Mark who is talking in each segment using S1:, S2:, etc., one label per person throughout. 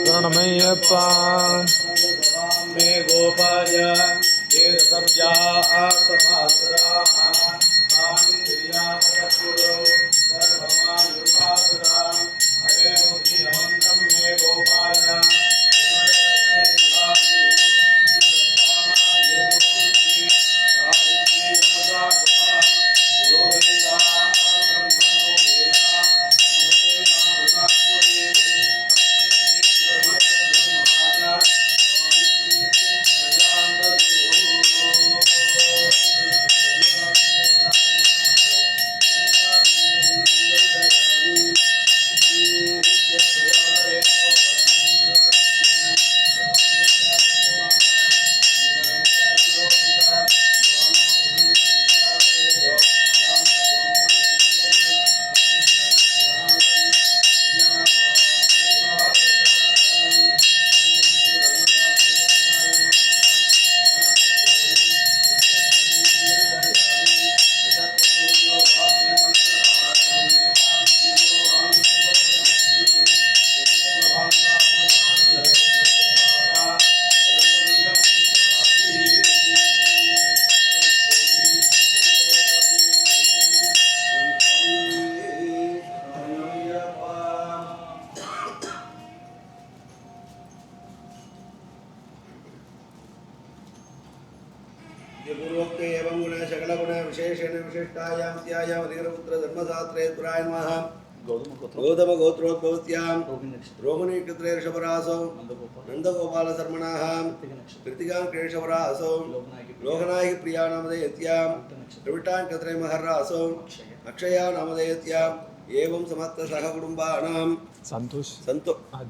S1: Pranamayyappa me gopaya ye sabja artamatra manindriya patapuro sarvama yupasura ave mukti amandam me gopaya पूर्वोक्ते एवं गुण सकल गुण विशेषेण विशिष्टायां त्यायां अधिकृत्र धर्मशास्त्रे पुराय नमः
S2: गौतम गोत्रोद्भवत्यां रोहिणी नक्षत्रे ऋषभरासौ नंदगोपाल शर्मणाः कृतिकां केशवरासौ लोकनायकी प्रिया नामधेयत्यां त्रिविटां नक्षत्रे महर्रासौ अक्षया नामधेयत्यां एवं समस्त सह कुटुंबानां
S3: संतोष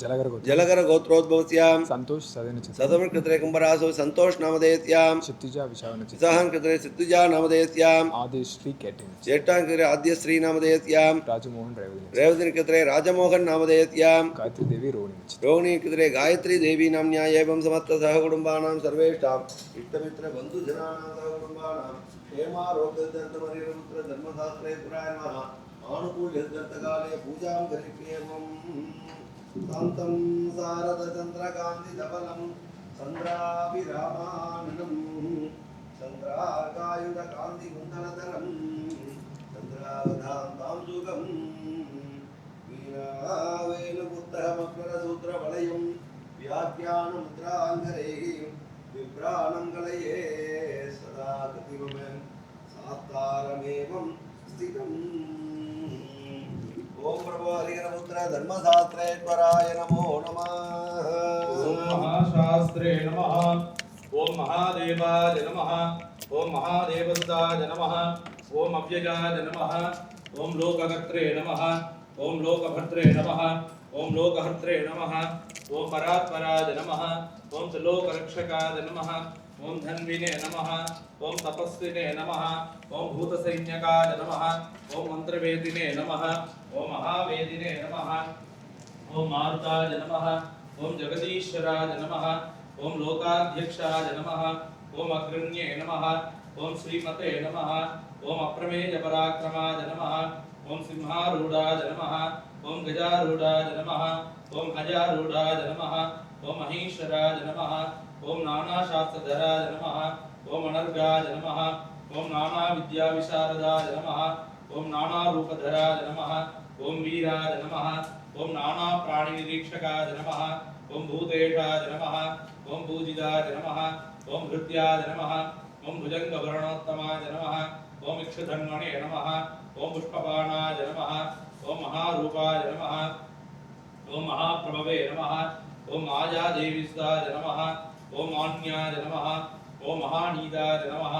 S2: जलगर गोत्रोद्भवत्यां
S3: संतोष
S2: सदम नक्षत्रे कुंभरासौ संतोष नामधेयत्यां
S3: क्षितिजा विशाल
S2: सहन नक्षत्रे सिद्धुजा नामधेयत्यां
S3: आदिश्री कैटिन
S2: ज्येष्ठा नक्षत्रे आद्यश्री नामधेयत्यां
S3: राजमोहन
S2: रेवती नक्षत्रे राजमोहन नामधेयत्यां
S3: गायत्री देवी
S2: रोहिणी नक्षत्रे गायत्री देवी नाम्न्या एवं समस्त सहकुटुम्बानां सर्वेषाम् इष्टमित्र बन्धुजनानां सहकुटुम्बानां क्षेमारोग्यदर्शमरिपुत्र धर्मशास्त्रे पुराय नमः आनुकूल्यदर्शकाले पूजां करिष्येमं शान्तं शारदचन्द्रकान्तिधवलं चन्द्राभिरामाननं चन्द्राकायुधकान्तिकुन्दलधरं चन्द्रावधान्तां सुगम् वीणावेणुपुत्रमकरसूत्रवलयं व्याख्यानमुद्राङ्गरैः विभ्राणं कलये सदा कृतिमं सात्तारमेवं स्थितम् ॐ प्रभो हरिहरपुत्र धर्मशास्त्रेश्वराय नमो नमः
S1: ॐ महाशास्त्रे नमः ॐ महादेवाय नमः ॐ महादेवसुताय नमः ॐ अव्ययाय नमः ॐ लोककर्त्रे नमः ॐ लोकभर्त्रे नमः ॐ लोकहर्त्रे नमः ॐ परात्पराय नमः ॐ त्रिलोकरक्षकाय नमः ॐ धन्विने नमः ॐ तपस्विने नमः ॐ भूतसैन्यकाय नमः ॐ मन्त्रवेदिने नमः ॐ महावेदिने नमः ॐ मारुताय नमः ॐ जगदीश्वराय नमः ॐ लोकाध्यक्षाय नमः ॐ अग्रण्ये नमः ॐ श्रीमते नमः ॐ अप्रमेयपराक्रमाय नमः ॐ सिंहारूढाय नमः ॐ गजारूढाय नमः ॐ अजारूढाय नमः ॐ महेश्वराय नमः ॐ नानाशास्त्रधराय नमः ॐ अनर्गाय नमः ॐ नानाविद्याविशारदाय नमः ॐ नानारूपधराय नमः ॐ वीराय नमः ॐ नानाप्राणिनिरीक्षकाय नमः ॐ भूतेशाय नमः ॐ पूजिताय नमः ॐ भृत्याय नमः ॐ भुजङ्गवर्णोत्तमाय नमः ॐ इक्षुधन्वणे नमः ॐ पुष्पबाणाय नमः ॐ महारूपाय नमः ॐ महाप्रभवे नमः ॐ मायादेवीस्ताय नमः ॐ मान्याय नमः ॐ महानीदाय नमः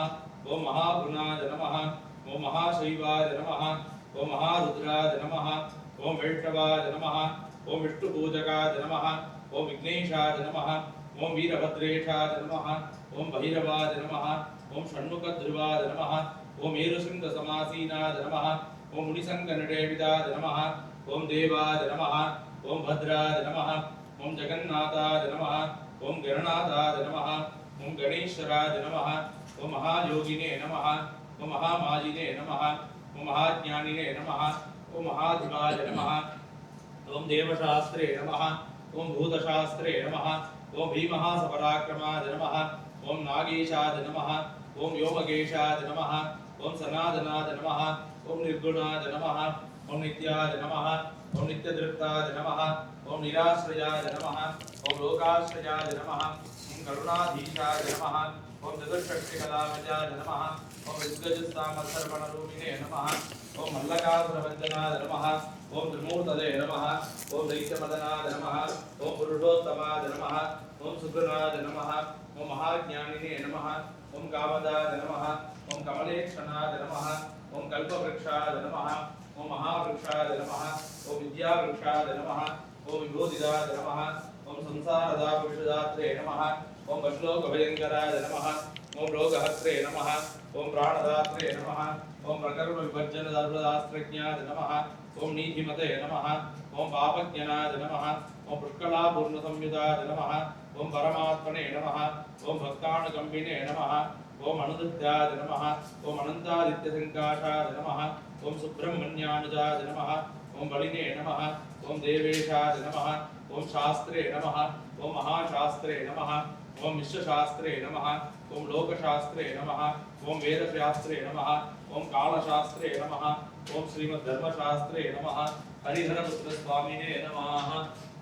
S1: ॐ महागुणाय नमः ॐ महाशैवाय नमः ॐ महारुद्राय नमः ॐ वैष्णवाय नमः ॐ विष्णुपूजकाय नमः ॐ विघ्नेशाय नमः ॐ वीरभद्रेशाय नमः ॐ भैरवाय नमः ॐ षण्मुखध्रुवाय नमः ॐ मेरुसिंहसमासीनाय नमः ॐ मुनिसङ्गनटेविदाय नमः ॐ देवाय नमः ॐ भद्राय नमः ॐ जगन्नाथाय नमः ॐ गणनाथाय नमः ॐ गणेश्वराय नमः ॐ महायोगिने नमः ॐ महामाजिने नमः ॐ महाज्ञानिने नमः ॐ महाधिवाय नमः ॐ देवशास्त्रे नमः ॐ भूतशास्त्रे नमः ॐ भीमहासपराक्रमाय नमः ॐ नागेशाय नमः ॐ व्योमकेशाय नमः ॐ सनातनाय नमः ॐ निर्गुणाय नमः ॐ नित्याय नमः ॐ नित्यदृप्ताय नमः ॐ निराश्रयाय नमः ॐ लोकाश्रयाय नमः ॐ करुणाधीशाय नमः ॐ चतुष्षष्टिकलामजाय नमः ॐ विद्गजस्तामसर्वणरूपिणे नमः ॐ मल्लकासुरभञ्जनाय नमः ॐ त्रिमूर्तदे नमः ॐ दैत्यमदनाय नमः ॐ पुरुषोत्तमाय नमः ॐ सुगुणाय नमः ॐ महाज्ञानिने नमः ॐ कामदाय नमः ॐ कमलेक्षणाय नमः ॐ कल्पवृक्षाय नमः ॐ महावृक्षाय नमः ॐ विद्यावृक्षाय नमः ॐ विभूतिदाय नमः ॐ संसारदापुरुषदात्रे नमः ॐ वश्लोकभयङ्कराय नमः ॐ लोकहस्त्रे नमः ॐ प्राणदात्रे नमः ॐ प्रकर्मविभज्जनधर्मशास्त्रज्ञाय नमः ॐ नीतिमते नमः ॐ पापज्ञनाय नमः ॐ पुष्कलापूर्णसंयुताय नमः ॐ परमात्मने नमः ॐ भक्तानुकम्पिने नमः ॐ अनुदत्ताय नमः ॐ अनन्तादित्यसङ्काशाय नमः ॐ सुब्रह्मण्यानुजाय नमः ॐ बलिने नमः ॐ देवेशाय नमः ॐ शास्त्रे नमः ॐ महाशास्त्रे नमः ॐ विश्वशास्त्रे नमः ॐ लोकशास्त्रे नमः ॐ वेदशास्त्रे नमः ॐ कालशास्त्रे नमः ॐ श्रीमद्धर्मशास्त्रे नमः हरिहरपुत्रस्वामिने नमः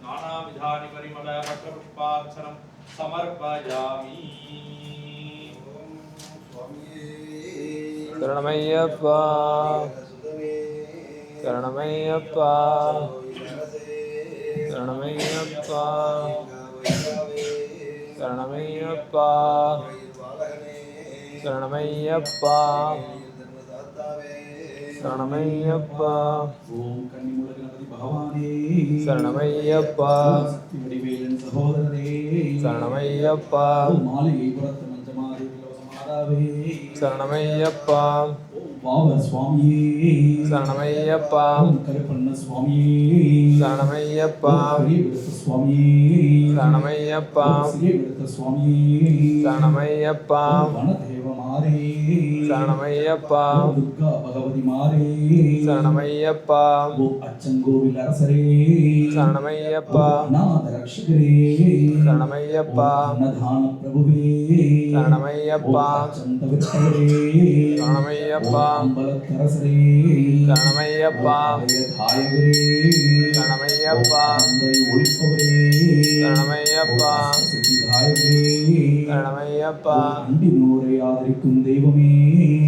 S1: नानाविधानि परिमलपत्रपुष्पार्चनं समर्पयामि
S3: शरणमय्यप्पा சரணமையப்பா சரணமையப்பா சரணமையப்பா சரணமையப்பா சரணமையப்பா
S4: ஓம் கன்னிமூல கணபதி பகவானே
S3: சரணமையப்பா
S4: சக்தி வடிவேலன் சகோதரரே
S3: சரணமையப்பா
S4: மாளிகை புறத்து மஞ்சமாரி மாதாவே
S3: சரணமையப்பா
S4: ஓம் பாவர் சுவாமியே
S3: சரணமையப்பா
S4: ஓம் கருப்பண்ண சுவாமியே
S3: சரணமையப்பா
S4: பெரிய விடுத்த சுவாமியே
S3: சரணமையப்பா
S4: சிறிய விடுத்த சுவாமியே
S3: சரணமையப்பா
S4: வனதேவ மாரே
S3: சரணமையப்பா
S4: துர்கா பகவதி மாரே
S3: சரணமையப்பா
S4: ஓம் அச்சங்கோவில் அரசரே
S3: சரணமையப்பா
S4: அநாத ரட்சகரே
S3: சரணமையப்பா
S4: அன்னதான பிரபுவே
S3: சரணமையப்பா
S4: சந்தவித்தவரே
S3: சரணமையப்பா
S4: அம்பலத்தரசரே
S3: சரணமையப்பா
S4: தாயகரே
S3: சரணமையப்பா
S4: அன்பை ஒழிப்பவரே
S3: சரணமையப்பா
S4: சித்திதாயகரே
S3: சரணமையப்பா
S4: அண்டினோரை ஆதரிக்கும் தெய்வமே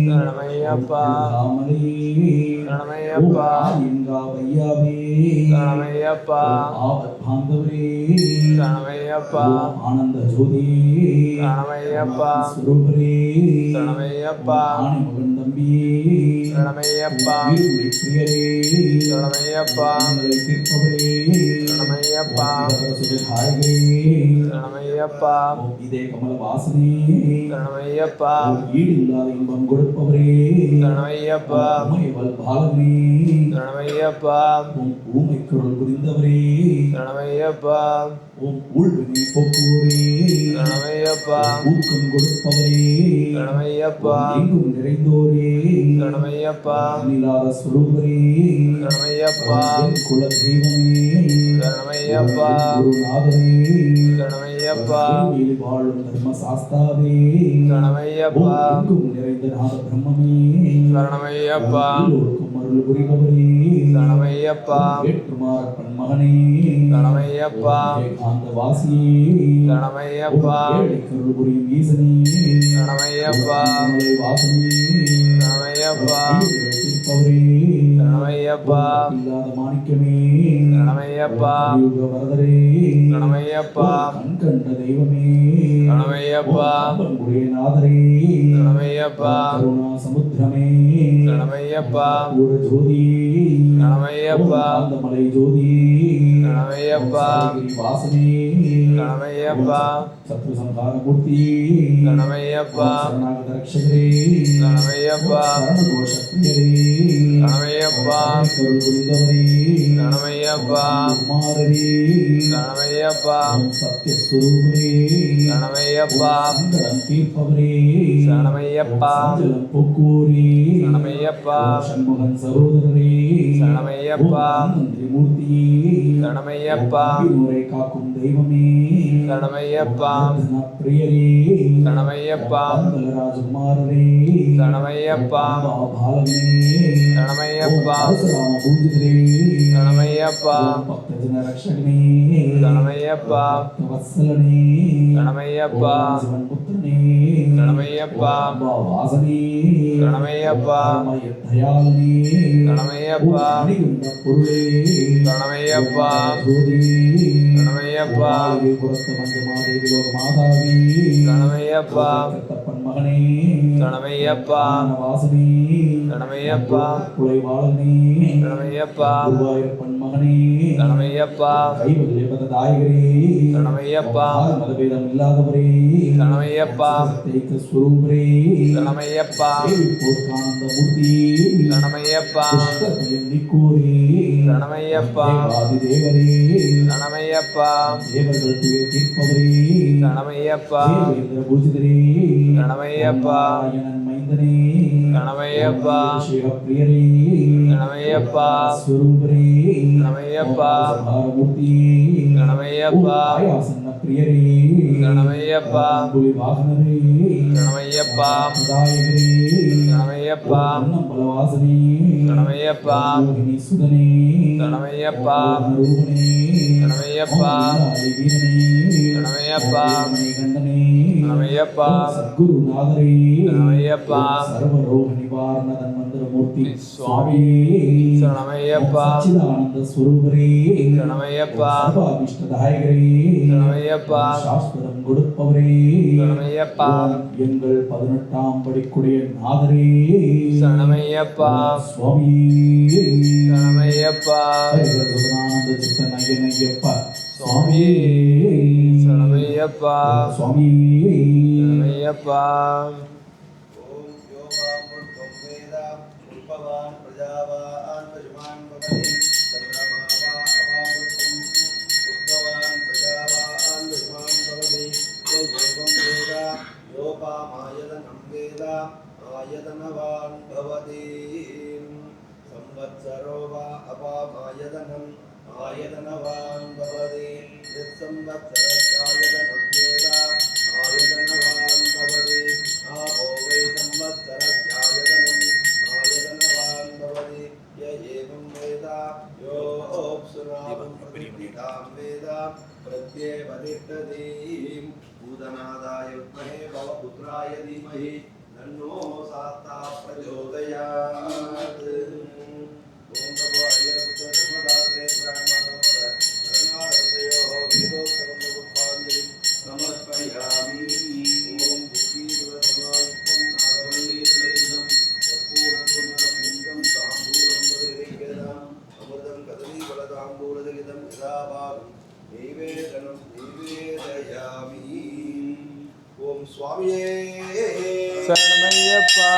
S3: சரணமையப்பா
S4: தாமரை
S3: சரணமையப்பா
S4: எங்காவையாவே
S3: சரணமையப்பா
S4: ஆபத் பாந்தவரே
S3: சரணமையப்பா
S4: ஆனந்த ஜோதி
S3: சரணமையப்பா
S4: சுரூபரே
S3: சரணமையப்பா
S4: ஆணிமகன் தம்பியே
S3: சரணமையப்பா
S4: பிரியரே
S3: சரணமையப்பா
S4: தீர்ப்பவரே
S3: சரணமையப்பா
S4: சுதாயகரே
S3: சரணமையப்பா
S4: இதே கமல வாசனே
S3: சரணமையப்பா
S4: ஈடு இல்லாத இன்பம் கொடுப்பவரே
S3: சரணமையப்பா
S4: உமையவள் பாலனே
S3: சரணமையப்பா
S4: உம் ஊமை குரல் புரிந்தவரே
S3: சரணமையப்பா
S4: உம் ஊழ்வினை போக்குவரே
S3: சரணமையப்பா
S4: ஊக்கம் கொடுப்பவரே
S3: சரணமையப்பா
S4: எங்கும் நிறைந்தோரே
S3: சரணமையப்பா
S4: இல்லாத சுரூபரே
S3: சரணமையப்பா
S4: என் குல தெய்வமே
S3: சரணமையப்பா
S4: குருநாதரே
S3: சரணமையப்பா
S4: மேல் வாழும் தர்ம சாஸ்தாவே
S3: சரணமையப்பா
S4: எங்கும் நிறைந்த நாத பிரம்மமே
S3: சரணமையப்பா
S4: எல்லோருக்கும் அருள் புரிபவரே
S3: சரணமையப்பா
S4: ஏற்றுமாற பன்மகனே
S3: சரணமையப்பா
S4: ஏகாந்த வாசியே
S3: சரணமையப்பா
S4: ஏழைக்கருள் புரியும் ஈசனே
S3: சரணமையப்பா
S4: மலை வாசனே
S3: சரணமையப்பா
S4: தீர்ப்பவரே
S3: சரணமையப்பா
S4: இல்லாத மாணிக்கமே
S3: சரணமையப்பா
S4: கலியுக வரதரே
S3: சரணமையப்பா
S4: கண் கண்ட தெய்வமே
S3: சரணமையப்பா
S4: அன்புடைய நாதரே
S3: சரணமையப்பா
S4: கருணா சமுத்திரமே
S3: சரணமையப்பா
S4: ஒரு ஜோதி
S3: சரணமையப்பா
S4: அந்த மலை ஜோதி
S3: சரணமையப்பா
S4: வாசனே
S3: சரணமையப்பா
S4: சத்ரு சம்ஹார மூர்த்தி
S3: சரணமையப்பா
S4: சரணாகத ரட்சகரே
S3: சரணமையப்பா
S4: சரணதோஷ பிரியரே
S3: சரணமையப்பா
S4: கருள் புரிந்தவரே
S3: சரணமையப்பா
S4: குமாரரே
S3: சரணமையப்பா
S4: சத்யஸ்வரூபரே
S3: சரணமையப்பா
S4: சங்கடம் தீர்ப்பவரே
S3: சரணமையப்பா
S4: சஞ்சலம் போக்குவோரே
S3: சரணமையப்பா
S4: சண்முகன் சகோதரரே
S3: சரணமையப்பா
S4: நன்றி மூர்த்தியே
S3: சரணமையப்பா
S4: நூரை காக்கும் தெய்வமே
S3: சரணமையப்பா
S4: பிரியரே
S3: சரணமையப்பா
S4: ராஜகுமாரரே
S3: சரணமையப்பா
S4: பாலனே
S3: சரணமையப்பா
S4: பரசுராம பூஜிதரே
S3: சரணமையப்பா
S4: பக்தஜன ரக்ஷகனே
S3: சரணமையப்பா
S4: வத்சலனே
S3: சரணமையப்பா
S4: சிவன் புத்திரனே
S3: சரணமையப்பா
S4: வாசனே
S3: சரணமையப்பா
S4: தயாளனே
S3: சரணமையப்பா
S4: அணிகின்ற பொருளே
S3: சரணமையப்பா
S4: ஜோதி
S3: சரணமையப்பா
S4: புறத்த மஞ்சமாதேவி லோக மாதாவி
S3: சரணமையப்பா
S4: தப்பன் மகனே
S3: சரணமையப்பா
S4: வாசனே
S3: சரணமையப்பா
S4: குலைவாளனே
S3: சரணமையப்பா
S4: குருவாயூரப்பன் மகனே
S3: சரணமையப்பா
S4: கைவல்லே பததாயகரே
S3: சரணமையப்பா
S4: மதபேதம் இல்லாதவரே
S3: சரணமையப்பா
S4: சத்தைக்க ஸ்வரூபரே
S3: சரணமையப்பா
S4: போர்க்கானந்த மூர்த்தி
S3: சரணமையப்பா
S4: புஷ்கரத்தில் நிற்கோரே
S3: சரணமையப்பா
S4: தேவாதி தேவரே
S3: சரணமையப்பா
S4: தேவர்கள் துயர் தீர்ப்பவரே
S3: சரணமையப்பா
S4: தேவேந்திர பூஜிதரே
S3: சரணமையப்பா
S4: நாராயணன் மைந்தனே
S3: சரணமையப்பா
S4: சிவப்பிரியரே
S3: சரணமையப்பா
S4: ஸ்வரூபரே
S3: சரணமையப்பா
S4: மூர்த்தி
S3: சரணமையப்பா
S4: ஆயாசன்ன பிரியரே
S3: சரணமையப்பா
S4: புலி வாகனரே
S3: சரணமையப்பா
S4: சதாயகரே
S3: சரணமையப்பா
S4: பொன்னம்பலவாசனே
S3: சரணமையப்பா
S4: யோகினி சுதனே
S3: சரணமையப்பா
S4: ரூபனே
S3: சரணமையப்பா
S4: வீரனே
S3: சரணமையப்பா
S4: கண்டனே
S3: சரணமையப்பா
S4: சத்குருநாதரே
S3: சரணமையப்பா
S4: சர்வரோக நிவாரண தன்வந்திரமூர்த்தி
S3: சுவாமி சரணமையப்பா
S4: சச்சிதானந்த ஸ்வரூபரே
S3: சரணமையப்பா
S4: சர்வாபிஷ்டதாயகரே
S3: சரணமையப்பா
S4: சாஸ்வதம் கொடுப்பவரே
S3: சரணமையப்பா
S4: எங்கள் 18ஆம் படிக்குடைய நாதரே
S3: சரணமையப்பா
S4: சுவாமி
S3: சரணமையப்பா
S4: சச்சிதானந்த சித்தன் ஐயனையப்பா
S3: சுவாமி சரணமையப்பா
S4: சுவாமி
S3: சரணமையப்பா
S2: ஓம் யோகாம் புல்கம் வேதாம் புல்பவான் பிரஜாவான் பசுமான் பவதி சந்திரமாவா அபாமுல்கம் புல்பவான் பிரஜாவான் பசுமான் பவதி யோகம் வேதா யோகாமாயதனம் வேதா ஆயதனவான் பவதி संवत्सरो वा अपामायदनम् आयदनवान् भवति यत्संवत्सरस्यायदनं वेद आयदनवान् भवति आपो वै संवत्सरस्यायदनम् आयदनवान् भवति य एवं वेद योऽप्सुनावं प्रतिष्ठितां वेद प्रत्येवतिष्ठति भूतनादाय विद्महे भवपुत्राय धीमहि तन्नो सात्ता प्रचोदयात् ओम प्रभो हरिहरपुत्र धर्मदात्रे पुराणमानवोद शरणारविन्दयोः वेदोक्तबन्धपुष्पाञ्जलिं समर्पयामि ओम भूतिवसमायुक्तं नागवल्लीतलेदं कर्पूरपूर्णपुण्डं ताम्बूलं वदेवेदाम् अमृतं कदलीफलताम्बूलजगितं यदा भागं नैवेदनं निवेदयामि ओम स्वामिये
S3: சரணமையப்பா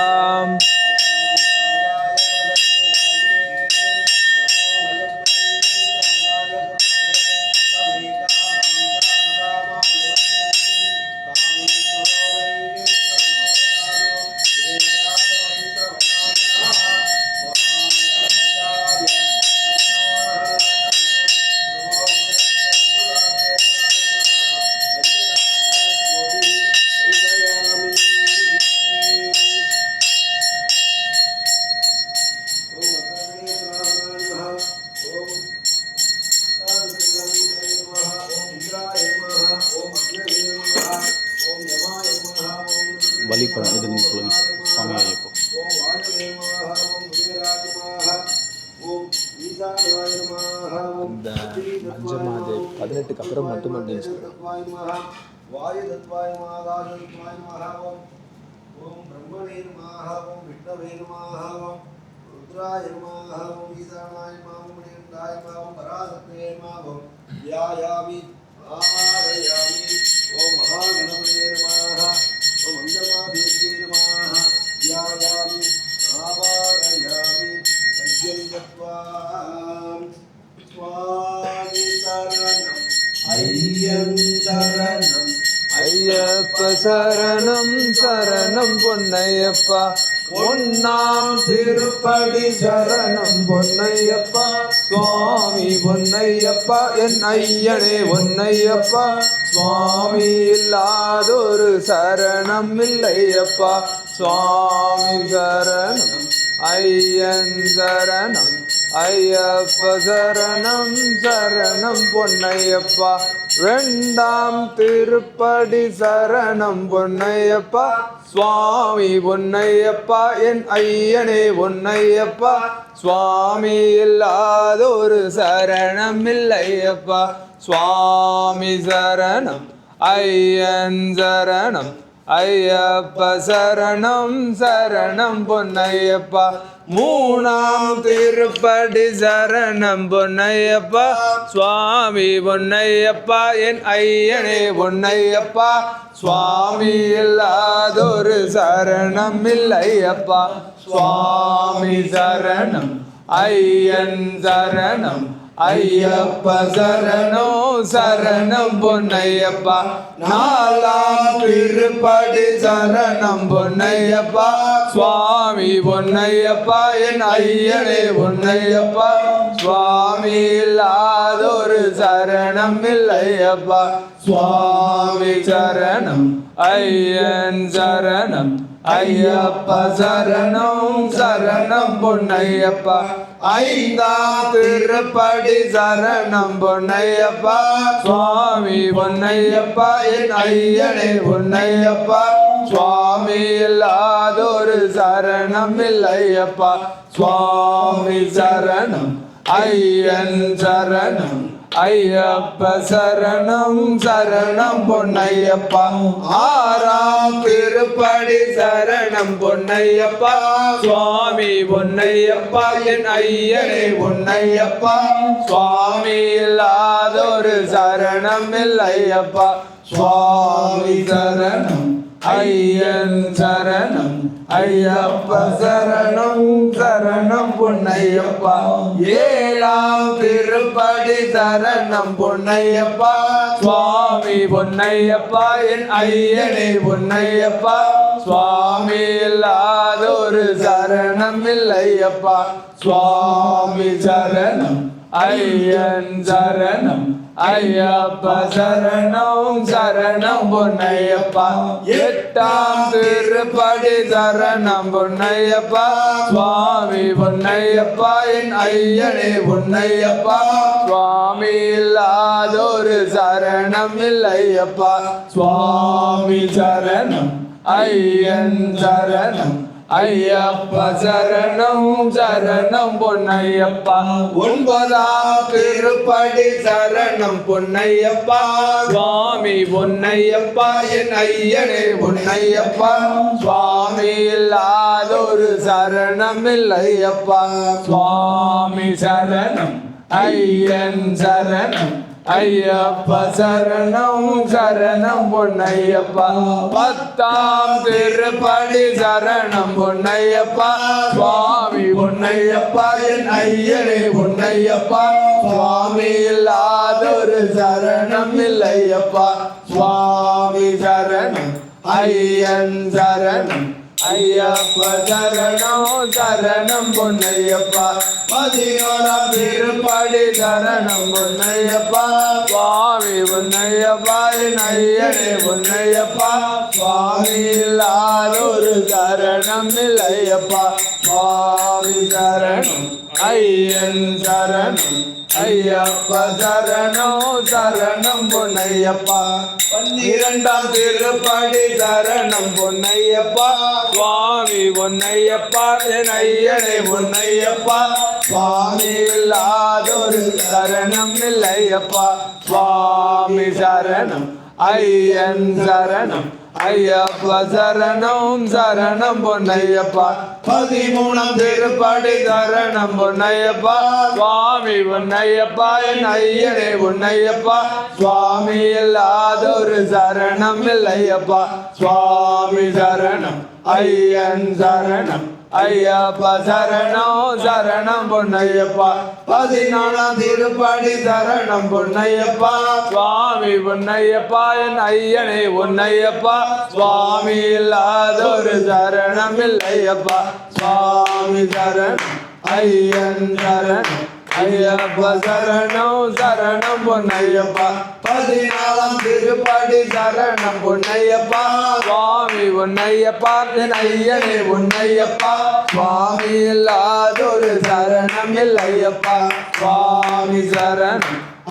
S5: வழிபடும் இது நீங்கள் சொல்லுங்க சுவாமி ஐயப்போ.
S3: இந்த மஞ்சமாது 18க்கு அப்புறம் மட்டும் அப்படின்னு சொல்லுங்கள்.
S2: வாயுதத்வாய மகாகாசத்வாய மகாவம் ஓம் பிரம்மணே நமः ஓம் விஷ்ணவே நமः ஓம் ருத்ராய நமः ஓம் ஈசானாய நமः ஓம் மணிகண்டாய நமः ஓம் பராசக்தே நமः ஓம் ध्यायामि आवाहयामि ओम महागणपतये नमः ओम अञ्जमादेव्यै नमः ध्यायामि आवाहयामि अर्घ्यं दत्त्वा स्वामी शरणम् अय्यं शरणम्
S3: ஐயப்ப சரணம் சரணம் பொன்னையப்பா பொன்னாம் திருப்படி சரணம் பொன்னையப்பா சுவாமி பொன்னையப்பா என் ஐயனே பொன்னையப்பா சுவாமி இல்லாதொரு சரணம் இல்லையப்பா சுவாமி சரணம் ஐயன் சரணம் ஐயப்ப சரணம் சரணம் பொன்னையப்பா ரெண்டாம் திருப்படி சரணம் பொன்னையப்பா சுவாமி பொன்னையப்பா என் ஐயனே பொன்னையப்பா சுவாமி இல்லாதொரு சரணம் இல்லையப்பா சுவாமி சரணம் ஐயன் சரணம் ஐயப்ப சரணம் சரணம் பொன்னையப்பா மூணாம் திருப்படி சரணம் பொன்னையப்பா சுவாமி பொன்னையப்பா என் ஐயனே பொன்னையப்பா சுவாமி இல்லாதொரு சரணம் இல்லையப்பா சுவாமி சரணம் ஐயன் சரணம் ஐயப்ப சரணோ சரணம் பொன்னையப்பா நாலாம் திருப்படி சரணம் பொன்னையப்பா சுவாமி பொன்னையப்பா என் ஐயனே பொன்னையப்பா சுவாமி இல்லாதொரு சரணம் இல்லையப்பா சுவாமி சரணம் ஐயன் சரணம் ஐயப்ப சரணம் சரணம் பொன்னையப்பா ஐந்தாம் திருப்படி சரணம் பொன்னையப்பா சுவாமி பொன்னையப்பா என் ஐயனே பொன்னையப்பா சுவாமி இல்லாதொரு சரணம் இல்லையப்பா சுவாமி சரணம் ஐயன் சரணம் ஐயப்ப சரணம் சரணம் பொன்னையப்பா ஆறாம் திருப்படி சரணம் பொன்னையப்பா சுவாமி பொன்னையப்பா என் ஐயனே பொன்னையப்பா சுவாமி இல்லாதொரு சரணம் இல்லையப்பா சுவாமி சரணம் ஐயன் சரணம் ஐயப்ப சரணம் சரணம் பொன்னையப்பா ஏழாம் திருப்படி சரணம் பொன்னையப்பா சுவாமி பொன்னையப்பா என் ஐயனே பொன்னையப்பா சுவாமி இல்லாதொரு சரணம் இல்லையப்பா சுவாமி சரணம் ஐயன் சரணம் ஐயப்ப சரணம் சரணம் பொன்னையப்பா எட்டாம் திருப்படி சரணம் பொன்னையப்பா சுவாமி பொன்னையப்பா என் ஐயனே பொன்னையப்பா சுவாமி இல்லாதொரு சரணம் இல்லையப்பா சுவாமி சரணம் ஐயன் சரணம் ஐயப்ப சரணம் சரணம் பொன்னையப்பா ஒன்பதாம் திருப்படி சரணம் பொன்னையப்பா சுவாமி பொன்னையப்பா என் ஐயனே பொன்னையப்பா சுவாமி இல்லாதொரு சரணம் இல்லையப்பா சுவாமி சரணம் ஐயன் சரணம் ஐயப்ப சரணம் சரணம் பொன்னையப்பா பத்தாம் திருப்படி சரணம் பொன்னையப்பா சுவாமி பொன்னையப்பா என் ஐயனே பொன்னையப்பா சுவாமி இல்லாதொரு சரணம் இல்லையப்பா சுவாமி சரணம் ஐயன் சரணம் ஐயப்ப சரணம் சரணம் பொன்னையப்பா பதினோராம் திருப்படி சரணம் பொன்னையப்பா சுவாமி பொன்னையப்பா என் ஐயனே பொன்னையப்பா சுவாமி இல்லாதொரு சரணம் இல்லையப்பா சுவாமி சரணம் ஐயன் சரணம் ஐயப்ப சரணம் சரணம் பொன்னையப்பா பன்னிரண்டாம் திருப்படி சரணம் பொன்னையப்பா சுவாமி பொன்னையப்பா என் ஐயனே பொன்னையப்பா சுவாமி இல்லாதொரு சரணம் இல்லையப்பா சுவாமி சரணம் ஐயன் சரணம் ஐயப்ப சரணம் சரணம் பொன்னையப்பா பதிமூணாம் திருப்படி சரணம் பொன்னையப்பா சுவாமி பொன்னையப்பா என் ஐயனே பொன்னையப்பா சுவாமி இல்லாதொரு சரணம் இல்லையப்பா சுவாமி சரணம் ஐயன் சரணம் ஐயப்ப சரணம் சரணம் பொன்னையப்பா பதினாலாம் திருப்படி சரணம் பொன்னையப்பா சுவாமி பொன்னையப்பா என் ஐயனே பொன்னையப்பா சுவாமி இல்லாதொரு சரணம் இல்லையப்பா சுவாமி சரணம் ஐயன் சரணம் ஐயப்ப சரணம் சரணம் பொன்னையப்பா பதினாலாம் திருப்படி சரணம் பொன்னையப்பா சுவாமி பொன்னையப்பா என் ஐயனே பொன்னையப்பா சுவாமி இல்லாதொரு சரணம் இல்லையப்பா சுவாமி சரணம்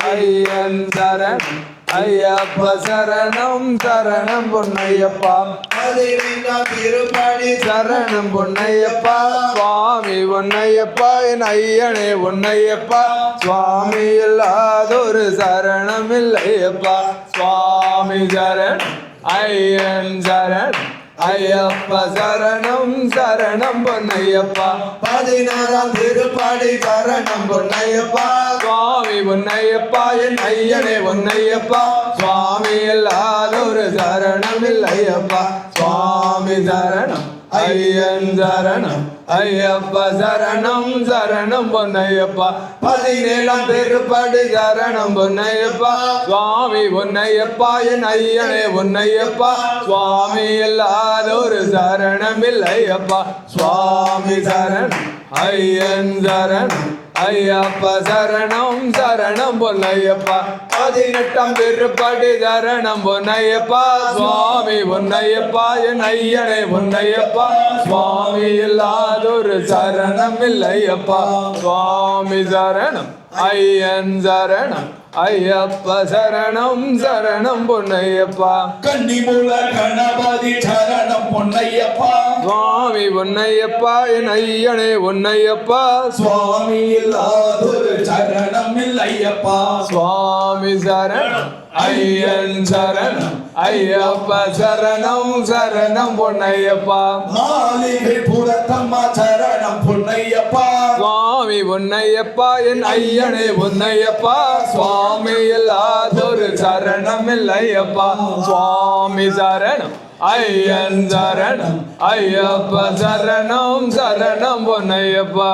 S3: ஐயன் சரணம் ஐயப்ப சரணம் சரணம் பொன்னையப்பா பதினைந்தாம் திருப்படி சரணம் பொன்னையப்பா சுவாமி பொன்னையப்பா என் ஐயனே பொன்னையப்பா சுவாமி இல்லாதொரு சரணம் இல்லையப்பா சுவாமி சரணம் ஐயன் சரணம் ஐயப்ப சரணம் சரணம் பொன்னையப்பா பதினாறாம் திருப்படி சரணம் பொன்னையப்பா சுவாமி பொன்னையப்பா என் ஐயனே பொன்னையப்பா சுவாமி இல்லாதொரு சரணம் இல்லையப்பா சுவாமி சரணம் ஐயன் சரணம் ஐயப்ப சரணம் சரணம் பொன்னையப்பா பதினேழாம் திருப்படி சரணம் பொன்னையப்பா சுவாமி பொன்னையப்பா என் ஐயனே பொன்னையப்பா சுவாமி இல்லாதொரு சரணம் இல்லையப்பா சுவாமி சரணம் ஐயன் சரணம் ஐயப்ப சரணம் சரணம் பொன்னையப்பா பதினெட்டாம் திருப்படி சரணம் பொன்னையப்பா சுவாமி பொன்னையப்பா என் ஐயனே பொன்னையப்பா சுவாமி இல்லாதொரு சரணம் இல்லையப்பா சுவாமி சரணம் ஐயன் சரணம் ஐயப்ப சரணம் சரணம் பொன்னையப்பா
S6: கன்னிமூல கணபதி சரணம் பொன்னையப்பா
S3: சுவாமி பொன்னையப்பா என் ஐயனே பொன்னையப்பா
S6: சுவாமி இல்லாதொரு சரணம் இல்லையப்பா
S3: சுவாமி சரணம் ஐயன் சரணம் ஐயப்ப சரணம் சரணம் பொன்னையப்பா
S6: மாளிகை புறத்தம்மா சரணம் பொன்னையப்பா
S3: சுவாமி பொன்னையப்பா என் ஐயனே பொன்னையப்பா சுவாமி இல்லாதொரு சரணம் இல்லையப்பா சுவாமி சரணம் ஐயன் சரணம் ஐயப்ப சரணம் சரணம் பொன்னையப்பா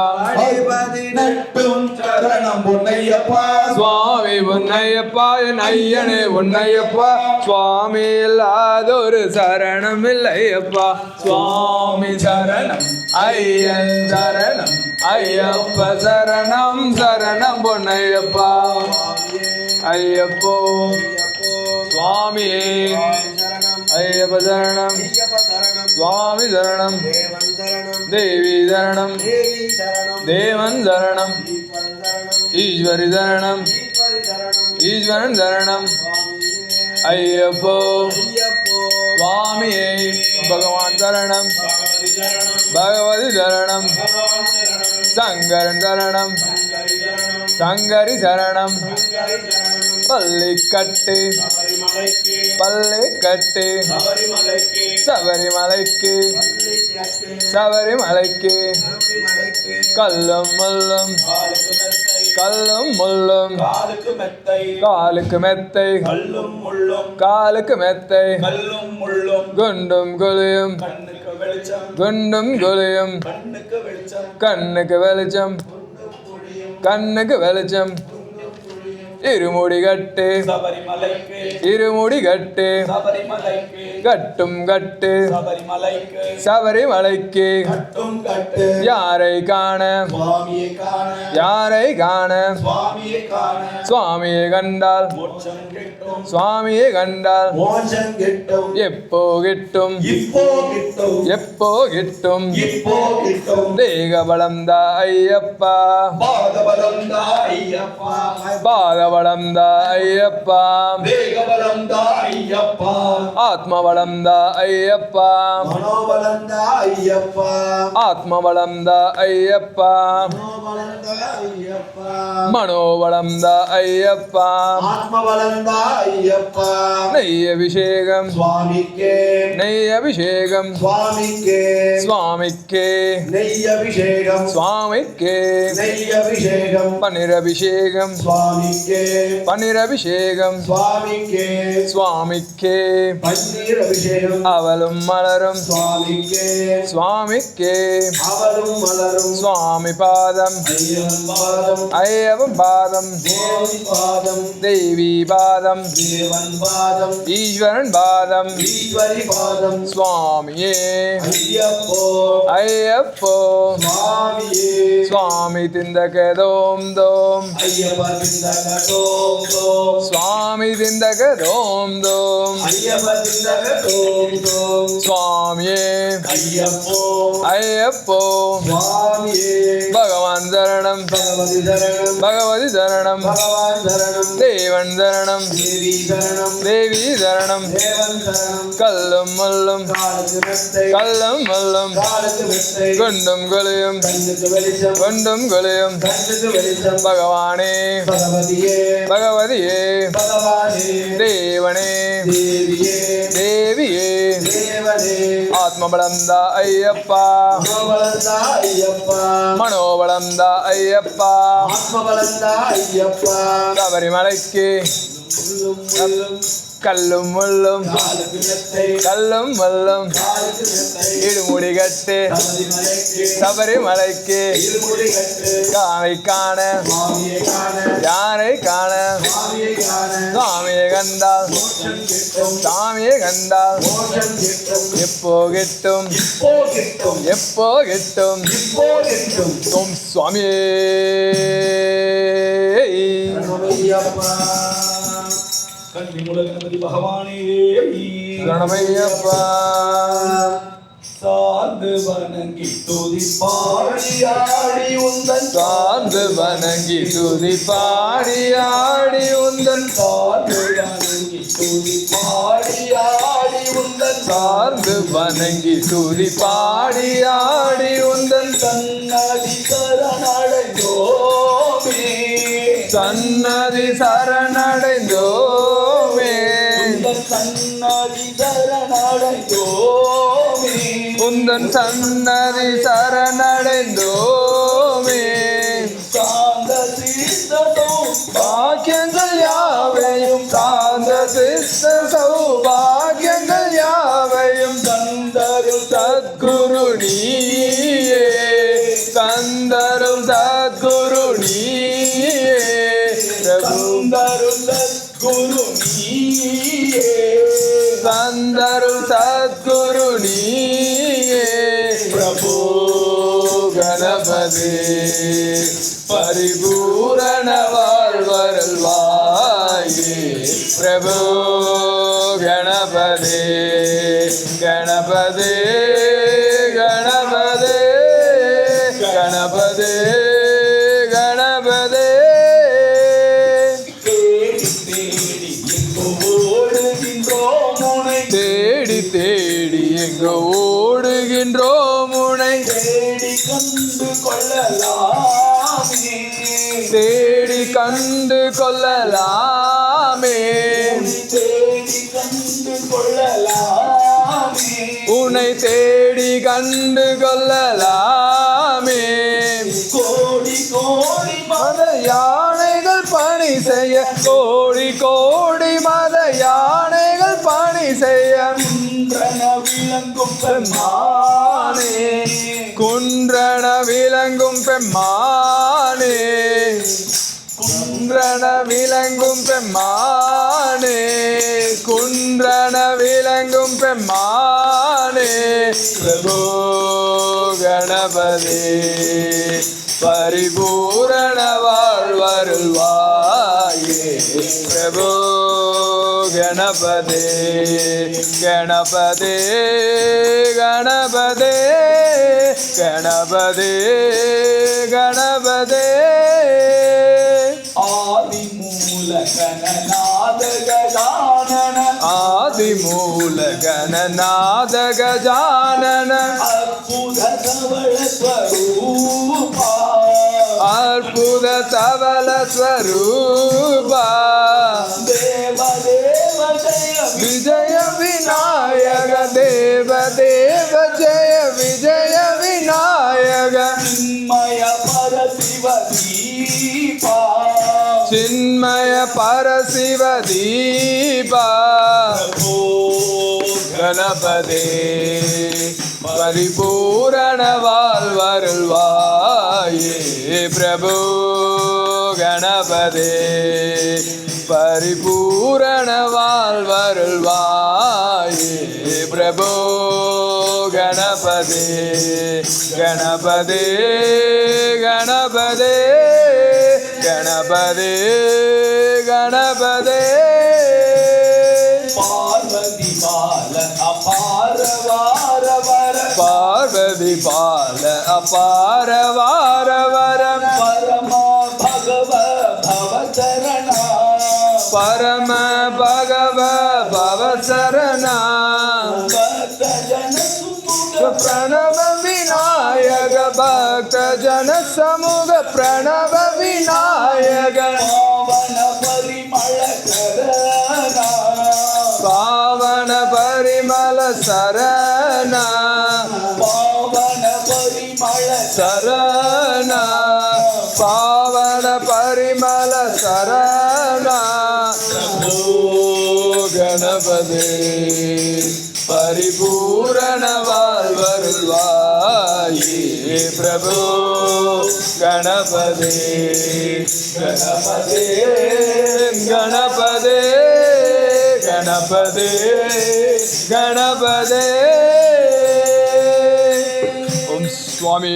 S6: நட்டும் சரணம் பொன்னையப்பா
S3: சுவாமி பொன்னையப்பா என் ஐயனே பொன்னையப்பா சுவாமி இல்லாதொரு சரணம் இல்லையப்பா சுவாமி சரணம் ஐயன் சரணம் ஐயப்ப சரணம் சரணம் பொன்னையப்பா ஐயப்போ சுவாமியே ஐயப்ப சரணம் சுவாமி சரணம் தேவி சரணம் தேவன் சரணம் ஈஸ்வரி சரணம் ஈஸ்வரன் சரணம் ஐயப்போ சுவாமியே பகவான் சரணம் பகவதி சரணம் சங்கரன் சரணம் சங்கரி சரணம் பள்ளிக்கட்டு பள்ளிக்கட்டு சபரிமலைக்கு சபரிமலைக்கு கல்லும் முள்ளும் கல்லும் முள்ளும்
S6: காலுக்கு மெத்தை
S3: காலுக்கு மெத்தை
S6: கல்லும் முள்ளும்
S3: காலுக்கு மெத்தை
S6: கல்லும் முள்ளும்
S3: குண்டும் குழியும்
S6: கண்ணுக்கு வெளிச்சம்
S3: குண்டும் குழியும்
S6: கண்ணுக்கு வெளிச்சம்
S3: கண்ணுக்கு வெளிச்சம் கண்ணுக்கு வெளிச்சம் இருமுடி கட்டு
S6: சபரிமலைக்கு
S3: இருமுடி கட்டு
S6: சபரிமலைக்கு
S3: கட்டும் கட்டு
S6: சபரிமலைக்கு
S3: சபரிமலைக்கு
S6: கட்டும் கட்டு
S3: யாரை காண
S6: சுவாமியை காண
S3: யாரை காண
S6: சுவாமியை காண
S3: சுவாமியை கண்டால்
S6: மோட்சம் கிட்டும்
S3: சுவாமியை கண்டால்
S6: மோட்சம் கிட்டும்
S3: எப்போ கிட்டும்
S6: இப்போ கிட்டும்
S3: எப்போ கிட்டும்
S6: இப்போ கிட்டும்
S3: தேகபலம் தா ஐயப்பா
S6: பாதபலம் தா ஐயப்பா
S3: பாதபலம் தா ஐயப்பா
S6: வேகபலம் தா ஐயப்பா
S3: ஆத்மபலம் தா ஐயப்பா
S6: மனோபலம் தா ஐயப்பா
S3: ஆத்மபலம் தா ஐயப்பா
S6: மனோபலம் தா ஐயப்பா
S3: மனோபலம் தா ஐயப்பா
S6: ஆத்மபலம் தா ஐயப்பா
S3: நெய் அபிஷேகம்
S6: சுவாமிக்கே
S3: நெய் அபிஷேகம்
S6: சுவாமிக்கே
S3: சுவாமிக்கே
S6: நெய் அபிஷேகம்
S3: சுவாமிக்கே
S6: நெய் அபிஷேகம்
S3: பன்னீர் அபிஷேகம்
S6: சுவாமிக்கே
S3: பன்னீர் அபிஷேகம்
S6: சுவாமிக்கே
S3: சுவாமிக்கே
S6: பன்னீர் அபிஷேகம்
S3: அவலும் மலரும்
S6: சுவாமிக்கே
S3: சுவாமிக்கே
S6: அவளும் மலரும்
S3: சுவாமி பாதம்
S6: ஐயன் பாதம்
S3: ஐயவன் பாதம்
S6: தேவி பாதம்
S3: தேவி பாதம்
S6: தேவன் பாதம்
S3: ஈஸ்வரன் பாதம்
S6: ஈஸ்வரி பாதம்
S3: சுவாமியே
S6: ஐயப்போ
S3: ஐயப்போ
S6: சுவாமியே
S3: சுவாமி திந்தகதோம் தோம்
S6: ஐயப்ப திந்தக தோம் தோம்
S3: சுவாமி திந்தகதோம் தோம்
S6: ஐயப்ப திந்தக தோம் தோம்
S3: சுவாமியே
S6: ஐயப்போ
S3: ஐயப்போ
S6: சுவாமியே
S3: பகவான் சரணம்
S6: பகவதி சரணம்
S3: பகவதி சரணம்
S6: பகவான் சரணம்
S3: தேவன் சரணம்
S6: தேவி சரணம்
S3: தேவி சரணம்
S6: தேவன் சரணம்
S3: கல்லும் முள்ளும்
S6: காலுக்கு மெத்தை
S3: கல்லும் முள்ளும்
S6: காலுக்கு மெத்தை
S3: குண்டும் குழியும்
S6: கண்ணுக்கு வெளிச்சம்
S3: குண்டும் குழியும்
S6: கண்ணுக்கு வெளிச்சம்
S3: பகவானே
S6: பகவதியே
S3: பகவதியே
S6: பகவானே
S3: தேவனே
S6: தேவியே
S3: தேவியே
S6: தேவனே
S3: ஆத்மபலம் தா ஐயப்பா
S6: மனோபலந்தா ஐயப்பா
S3: மனோபலம் தா ஐயப்பா
S6: ஆத்மபலந்தா ஐயப்பா
S3: சபரிமலைக்கு கல்லும் முள்ளும்
S6: காலுக்கு மெத்தை
S3: கல்லும் முள்ளும்
S6: காலுக்கு மெத்தை
S3: இடுமுடி கட்டு
S6: சபரிமலைக்கு
S3: சபரிமலைக்கு
S6: இருமுடி கட்டு
S3: காணை காண
S6: சுவாமியை காண
S3: யாரை காண
S6: சுவாமியை காண
S3: சுவாமியை கண்டால்
S6: மோட்சம் கிட்டும்
S3: சாமியை கண்டால்
S6: மோட்சம் கிட்டும்
S3: எப்போ கிட்டும்
S6: இப்போ கிட்டும்
S3: எப்போ கிட்டும்
S6: இப்போ கிட்டும்
S3: ஓம் சுவாமியே
S6: சரணமையப்பா கன்னிமுல கணபதி பகவானே
S3: சரணமையப்பா
S4: சார்ந்து வணங்கி துதி பாடியாடி உந்தன்
S3: சார்ந்து வணங்கி துதி பாடியாடி உந்தன்
S4: சார்ந்து வணங்கி துதி பாடியாடி உந்தன்
S3: சார்ந்து வணங்கி துதி பாடியாடி உந்தன்
S4: சன்னதி சரணடைந்தோமே
S3: சன்னதி சரணடைந்தோமே
S4: உந்தன் சன்னதி சரணடைந்தோமே
S3: உந்தன் சன்னதி சரணடைந்தோமே
S4: சாந்த சீர்த்ததும்
S3: பாக்கியங்கள் யாவையும் சாந்த சித்த சௌபாகியங்கள் யாவையும்
S4: தந்தரும்
S3: சத்குரு நீயே தந்தரும் சத்குரு நீயே பிரபு
S4: தந்தரும் சத்குரு நீயே
S3: தந்தரும் சத்குரு நீயே பிரபு கணபதி பரிபூரண வாழ்வருள்வாயே பிரபு கணபதி கணபதி கணபதி கணபதி கணபதி
S4: தேடி தேடி எங்கு ஓடுகின்றோம் உனை
S3: தேடி
S4: தேடி கண்டு கொள்ளலாமே
S3: தேடி கண்டு கொள்ளலாமே
S4: உனை தேடி கண்டு கொள்ளலாமே
S3: கோடி கோடி
S4: மத யானைகள் பணி செய்ய கோடி கோடி மத யானைகள் பணி செய்ய
S3: குன்றன விளங்கும் பெருமானே
S4: குன்றன விளங்கும் பெம்மானே குன்றன விளங்கும் பெம்மானே குன்றன விளங்கும் பெம்மானே பிரபு கணபதி பரிபூரண வாழ்வருள்வாயே பிரபு கணபதி கணபதி கணபதி கணபதி கணபதி
S3: ஆதி மூல கணநாத கஜானன
S4: ஆதிமூல கணநாத கஜானன
S3: அற்புத சவள ஸ்வரூபா
S4: அற்புத தவல ஸ்வரூபா
S3: தேவ தேவ ஜெய
S4: விஜய விநாயக தேவ தேவ ஜெய விஜய விநாயக
S3: விண்மய பர சிவ தீபா
S4: சின்மய பரசிவ தீபா
S3: ஓ
S4: கணபதி பரிபூரண வாழ்வருள்வாயே பிரபு கணபதி பரிபூரண வாழ்வருள்வாயே பிரபு கணபதி கணபதி கணபதி கணபதி கணபதி
S3: பார்வதி பால அபார வார வர
S4: பார்வதி பால அபார வார வர
S3: பரமா பகவ பவ சரணா
S4: பரம பகவ பவ சரணா
S3: பக்த ஜன சுமுக
S4: பிரணவ விநாயக பக்த ஜன சமூக பிரணவ விநாயக
S3: பாவன பரிமள கரணா
S4: பாவன பரிமள சரணா
S3: பாவன பரிமள
S4: சரணா பாவன பரிமள சரணா கணபதி பரிபூரண வாழ்வருள்வாயே பிரபு கணபதி கணபதி கணபதி கணபதி கணபதி ஓம் சுவாமி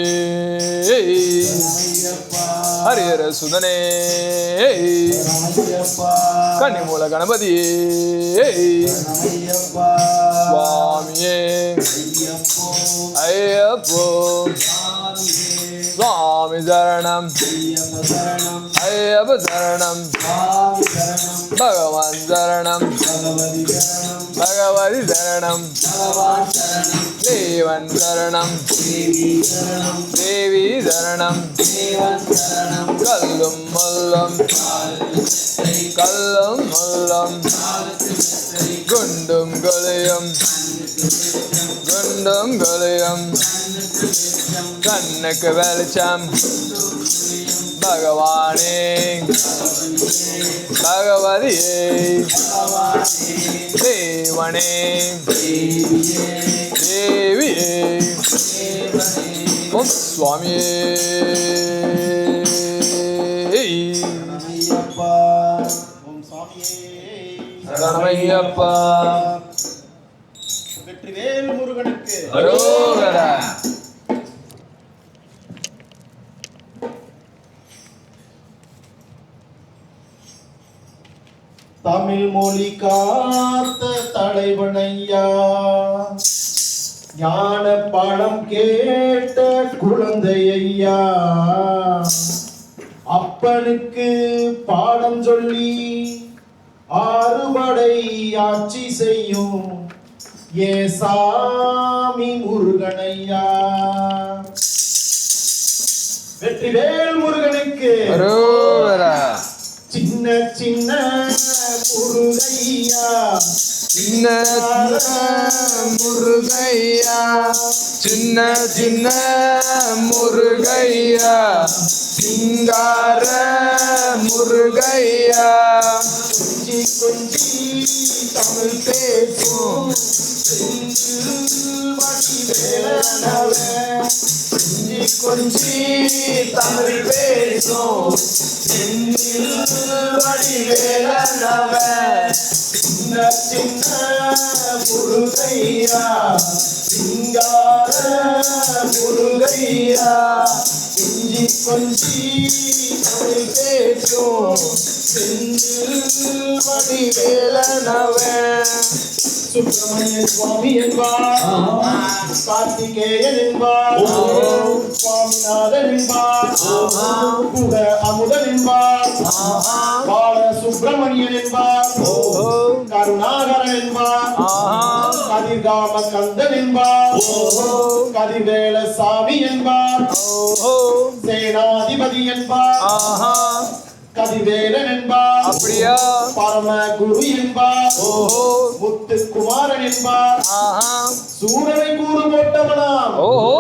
S4: ஹரிஹர சுதனே கன்னிமூல கணபதியே சுவாமியே ஐயப்போ சுவாமி சரணம்
S6: சரணம்
S4: ஐயப்ப சரணம்
S6: சுவாமி சரணம்
S4: பகவான் சரணம்
S6: பகவதி சரணம்
S4: பகவதி சரணம்
S6: பகவான் சரணம்
S4: தேவன் சரணம்
S6: தேவி சரணம்
S4: தேவி சரணம்
S6: தேவன் சரணம்
S4: கல்லும் முல்லும் கல்லும் முல்லும் குண்டும் குழியும் குண்டும் குழியும் கண்ணுக்கு வெளிச்சம் பகவானே பகவதியே தேவனே தேவியே ஓம் சுவாமியே
S2: ஐயப்பா ஓம் சாமியே
S4: சரணமையப்பா
S2: வெற்றிவேல் முருகனுக்கு
S4: அரோகரா
S2: தமிழ் மொழி காத்த தலைவனையா ஞான பழம் கேட்ட குழந்தையா அப்பனுக்கு பாடம் சொல்லி ஆறுபடை ஆட்சி செய்யும் ஏ சாமி முருகனையா வெற்றிவேல் முருகனுக்கு
S4: அரோகரா
S2: சின்ன சின்ன முருகையா
S4: சின்ன முருகையா சின்ன சின்ன முருகையா சிங்கார முருகையா
S2: கொஞ்சி கொஞ்சி தமிழ் பேசும் வடிவேலனவன் கொஞ்சி கொஞ்சி தமிழ் பேசும் வடிவேலனவன் சின்ன சின்ன முருகையா சிங்கார முருகையா கொஞ்சி கொஞ்சி தமிழ் பேசும் செந்தில் வடிவேலனவன் சுப்பிரமணிய சுவாமி என்பார் கார்த்திகேயன் என்பார் சுவாமிநாதன் என்பார் புக அமுதன் என்பார் பால சுப்பிரமணியன் என்பார் கருணாகரன் என்பார் கதிர்காம கந்தன் என்பார் கதிர்வேல சாமி என்பார் சேனாதிபதி என்பார் கதிர்வேலன் என்பார்
S4: அப்படியா
S2: பரம குரு என்பார் முத்துக்குமாரன் என்பார் சூரனை கூறு போட்டவனாம்
S4: ஓஹோ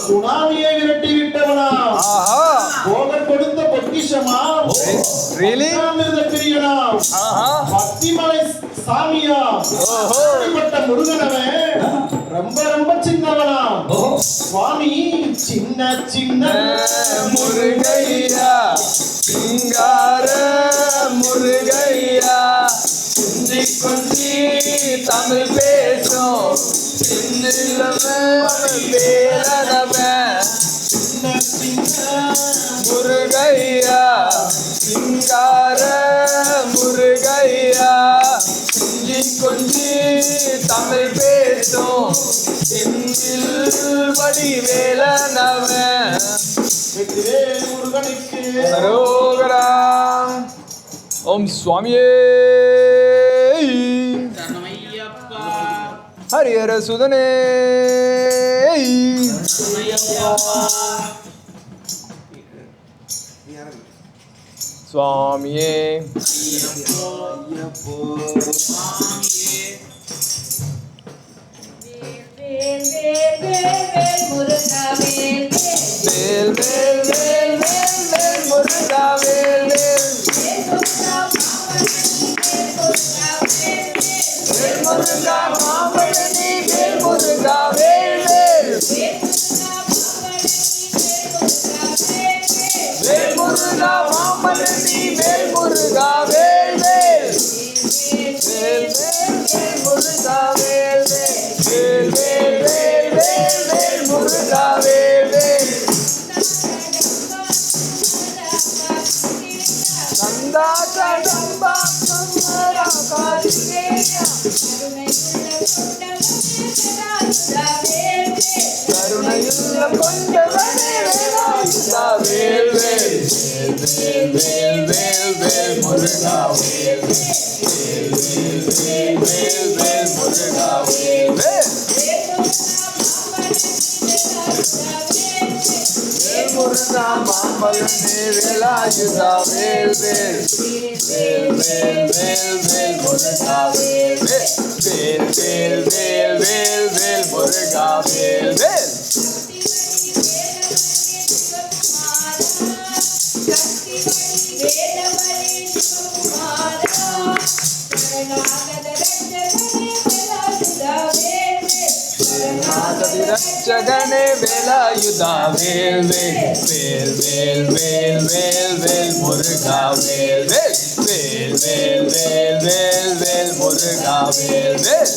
S2: சுனாமியை விரட்டி விட்டவனாம்
S4: ஆஹா
S2: போகர் கொடுத்த பொக்கிஷமாம்
S4: really
S2: பிரியனாம்
S4: ஆஹா
S2: பத்திமலை சாமியா அப்படிப்பட்ட முருகனவன் ரொம்ப ரொம்ப சின்னவனாம் சுவாமி சின்ன சின்ன
S4: முருகையா சிங்கார முருகையா குஞ்சி குஞ்சி தமிழ் பேசும் வேலனவன்
S2: சின்ன சின்ன
S4: முருகையா சிங்கார முருகையா குஞ்சி குஞ்சி தமிழ் பேசும் வடிவேலனவன்
S2: வெற்றிவேல் முருகனுக்கு
S4: அரோகரா ஓம் சுவாமியே ஹரிஹர சுதனே சுவாமியே வேல் வேல் வேல் வேல் வேல் முருகா வேல் வேல் முருகா மாமணி வேல் முருகா வேல் வேல் முருகா மாமணி வேல் முருகா வேல் வேல் வேல் வேல் முருகா வேல் வேல் வேல் வேல் வேல் வேல் முருகா வேல் வேல் சந்தா கடம்பா சந்தரா காரிகேயா
S3: முருகா வேல் வேல் வேல் வேல் முருகா வேல் வேல் முருகா மாம்பழனே வேலாயுதா வேல் வேல் வேல் வேல் வேல் வேல் முருகா வேல் வேல் வேல் வேல் வேல் வேல் முருகா வேல் வேல் ரட்சகனே வேலாயுதா வேல் வேல் வேல் வேல் வேல் வேல் வேல் முருகா வேல் வேல் வேல் வேல் வேல் வேல் வேல் முருகா வேல் வேல்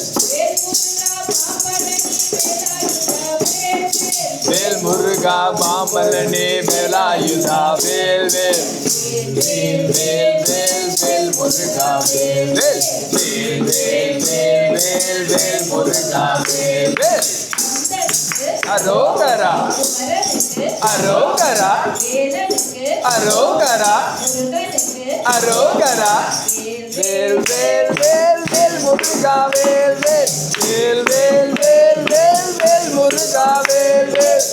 S3: வேல் முருகா பாம்பலனே வேலாயுதா வேல் வேல் வேல் வேல் வேல் வேல் முருகா வேல் வேல் வேல் வேல் வேல் வேல் முருகா வேல் வேல் அரோகரா அரோகரா அரோகரா அரோகரா வேல் வேல் வேல் வேல் முருகா வேல் வேல் வேல் வேல் வேல் வேல் வேல் முருகா வேல் வேல்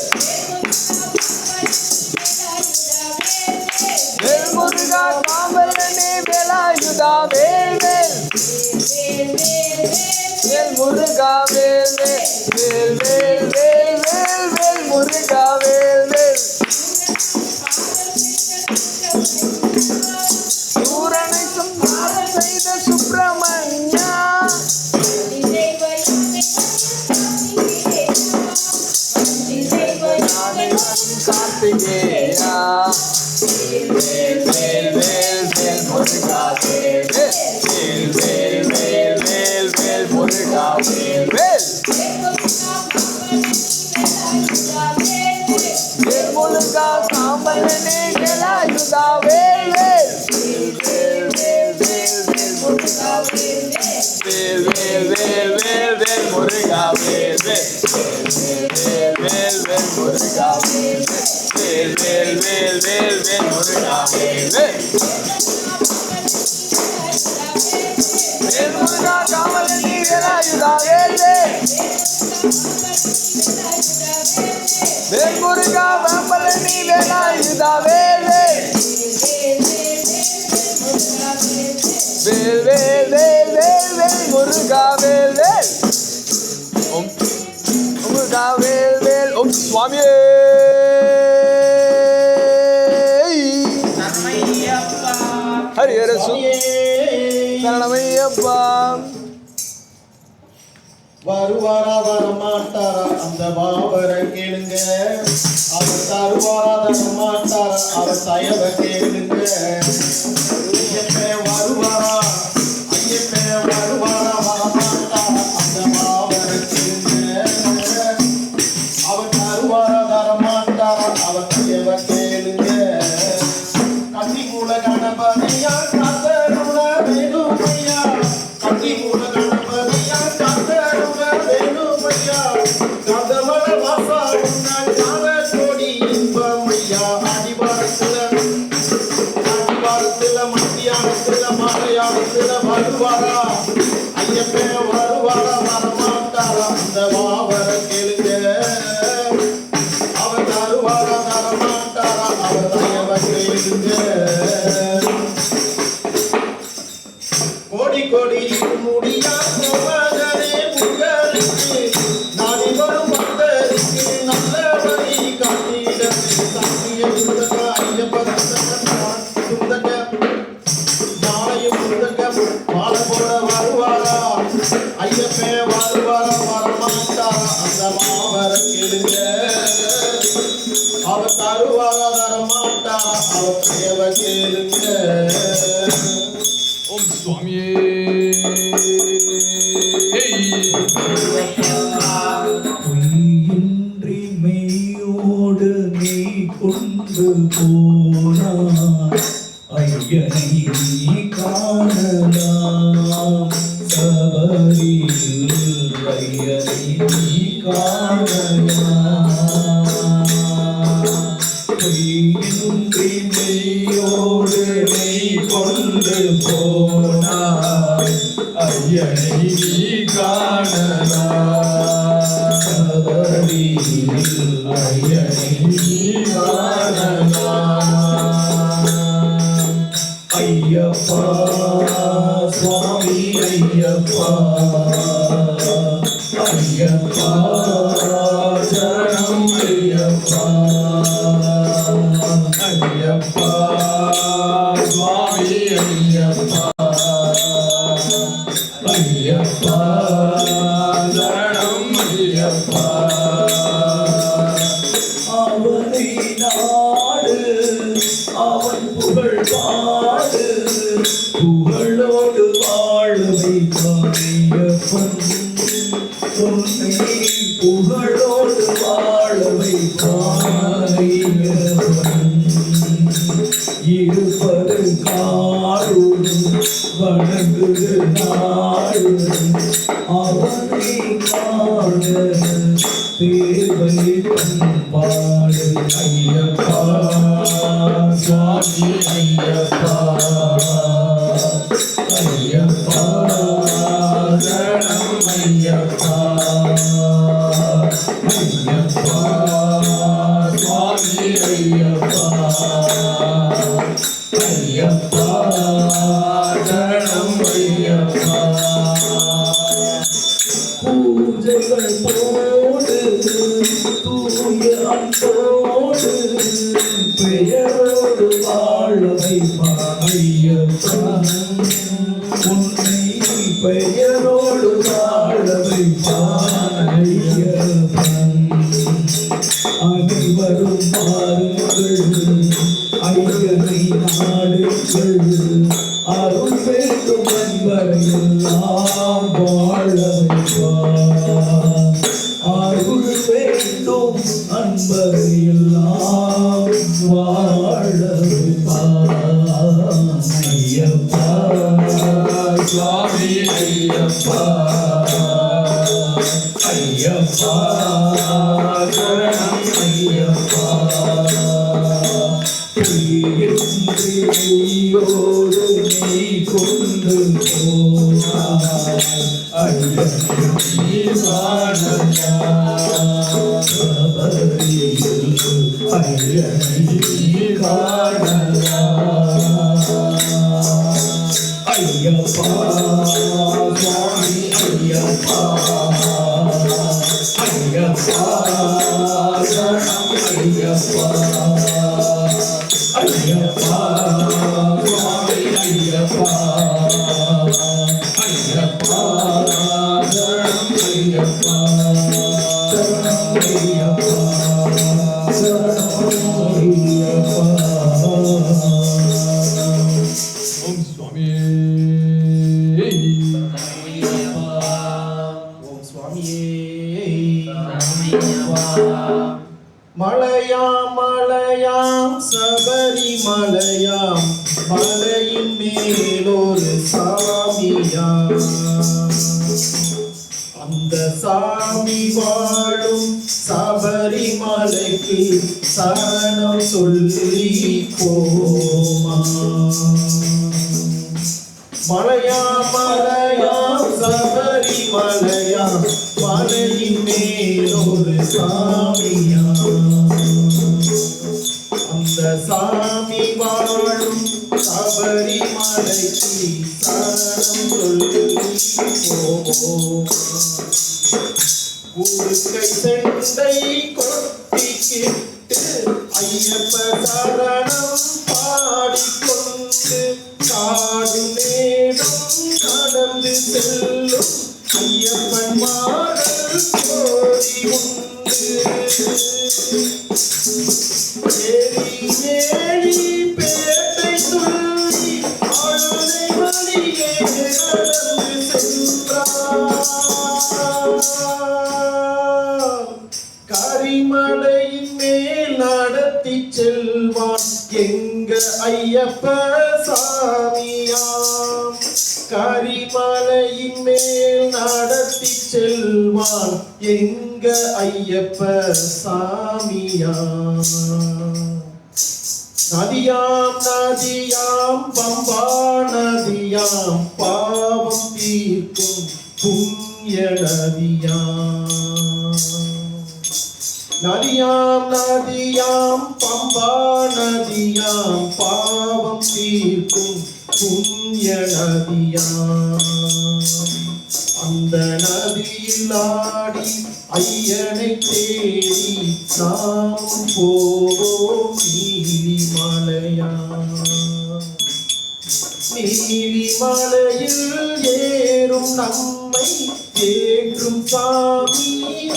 S3: வேல் முருகா காமலனே வேலாயுதா வேல் வேல் வேல் முருகா வேல் வேல் வேல் வேல் வேல் வேல் முருகா வேல் வேல் சூரனை சம்ஹாரம் செய்த சுப்பிரமணியா கார்த்திகேயா வேல் வேல் வேல் வேல் முருகா வேல் வேல் வேல் வேல் வேல் வேல் முருகா வேல் வேல் வேல் முருகா காமலனே வேலாயுதா வேல் வேல் வேல் வேல் வேல் வேல் முருகா வேல் வேல் வேல் வேல் வேல் வேல் முருகா வேல் வேல் வேல் வேல் முருகா வேல் வேல் வேல் வேல் வேல் முருகா வேல் வேல் முருகா காமலனே வேலாயுதா வேல் வேல் முருகா பாம்பலனே வேலாயுதா வேல் வேல் வேல் வேல் வேல் வேல் முருகா வேல் வேல் ஓம் முருகா வேல் வேல் ஓம் சுவாமியே ஹரிஹர சரணமையப்பா
S2: வருவாரா வரமாட்டாரா அந்த பாபரை கேளுங்க அவர் தருவாரா தரமாட்டாரா அவர் தயவ கேளுங்க ஐயப்பன் வருவாரா ஐயப்பன் வருவாரா வரமாட்டாரா அந்த பாபரை கேளுங்க அவர் தருவாரா தரமாட்டாரா அவர் தயவ கேளுங்க கட்டி மூல கணபதியா கத்தருள வேணுமையா கட்டி மூல கணபதியா கத்தருள வேணுமையா கதவள வாசா உன்னால் ஞான கோடி இன்பமையா அடிவாரத்துல மத்தியானத்துல மலையாளத்துல வருவாரா ஐயப்பன் வருவாரா வரமாட்டாரா அந்த மாவர கேளுங்க அவர் தருவாரா தரமாட்டாரா அவர் தயவ கேளுங்க கோடி கோடி முடியா மகனே புகழுக்கு நாடி வரும் பக்தருக்கு நல்ல வழி காட்டிட சாமிய சுந்தக ஐயப்ப சுந்தக நாளைய சுந்தக மாலை போட வருவாரா ஐயப்பே வருவாரா வரமாட்டாரா அந்த மாவர கேளுங்க அவர் தருவாரா தரமாட்டாரா அவர் தேவ கேளுங்க
S3: ஓம் சுவாமியே
S6: பொய்யின்றி மெய்யோடு நீ கொண்டு போனாய் ஐயனை நீ காணலாம் போனாய் ஐயனை நீ காணலாம் சபரியில் ஐயனை நீ காணலாம் ஐயப்பா சுவாமி ஐயப்பா ஐயப்பா சரணம் ஐயப்பா ஐயப்பா சுவாமி ஐயப்பா ஐயப்பா சரணம் ஐயப்பா அவனை நாடு அவன் புகழ் பாடு புகழோடு வாழ வைப்பான் உன்னை புகழோடு வாழ வைப்பான் இருப்பது காடு வணங்குது நாடு அவனை காண தேவை பண்பாடு ஐயப்பா சுவாமி ஐயப்பா ஐயப்பா சரணம் ஐயப்பா ஐயப்பா சுவாமி ஐயப்பா ஐயப்பா சரணம் ஐயப்பா பூஜைகள் போடு தூய அன்போடு பெயரோடு வாழ வைப்பான் ஐயப்பா உன்னை பெயரோடு வாழ வைப்பான் ஐயப்பன் அனைவரும் பாருங்கள் ஐயனை நாடுகள் அருள் வேண்டும் என்பதையெல்லாம் வாழ வைப்பார் அருள் வேண்டும் அன்பரையெல்லாம் வாழ வைப்பார் ஐயப்பா சுவாமி ஐயப்பா ஐயப்பா சரணம் ஐயப்பா ோடு நீ கொண்டு போனாய் ஐயனை காணலாம் ஐயப்பா சுவாமி ஐயப்பா ஐயப்பா சரணம் ஐயப்பா ஐயப்பா சுவாமி ஐயப்பா ஐயப்பா சரணம் ஐயப்பா சரணம் ஐயப்பா சரணம் ஐயப்பா ஓம் சுவாமி
S3: ஓம் சுவாமியே மலையாம் மலையாம் சபரிமலையாம் மலையின் மேலொரு சாமியாம் அந்த சாமி வாழும் சபரிமலைக்கு சரணம் சொல்லி போமா மலையாம் மலையாம் சபரிமலையாம் மலையின் மேலொரு சாமியாம் அந்த சாமி வாழும் சபரிமலைக்கு சரணம் சொல்லி போவோம் உடுக்கை செண்டை கொட்டிக்கிட்டு ஐயப்ப சரணம் பாடிக்கொண்டு காடு மேடும் நடந்து செல்லும் ஐயப்பன் மாடல் கோடி உண்டு ஏரி ஏழி பேட்டை துள்ளி ஆளுதை வழியே நடந்து சென்றார் கரிமலையின் மேல் நடத்தி செல்வான் எங்க ஐயப்ப சாமியாம் கரிமலையின் மேல் நடத்தி செல்வான் எங்க ஐயப்ப சாமியாம்
S7: நதியாம் நதியாம் பம்பா நதியாம் பாவம் தீர்க்கும் புண்ணிய நதியாம். நதியாம் நதியாம் பம்பா நதியாம் பாவம் தீர்க்கும் புண்ணிய நதியாம். அந்த நதியில் ஆடி ஐயனை தேடி நாமும் போவோம் நீலிமலையா. நீலிமலையில் ஏறும் நம்மை ஏற்றும் சாமி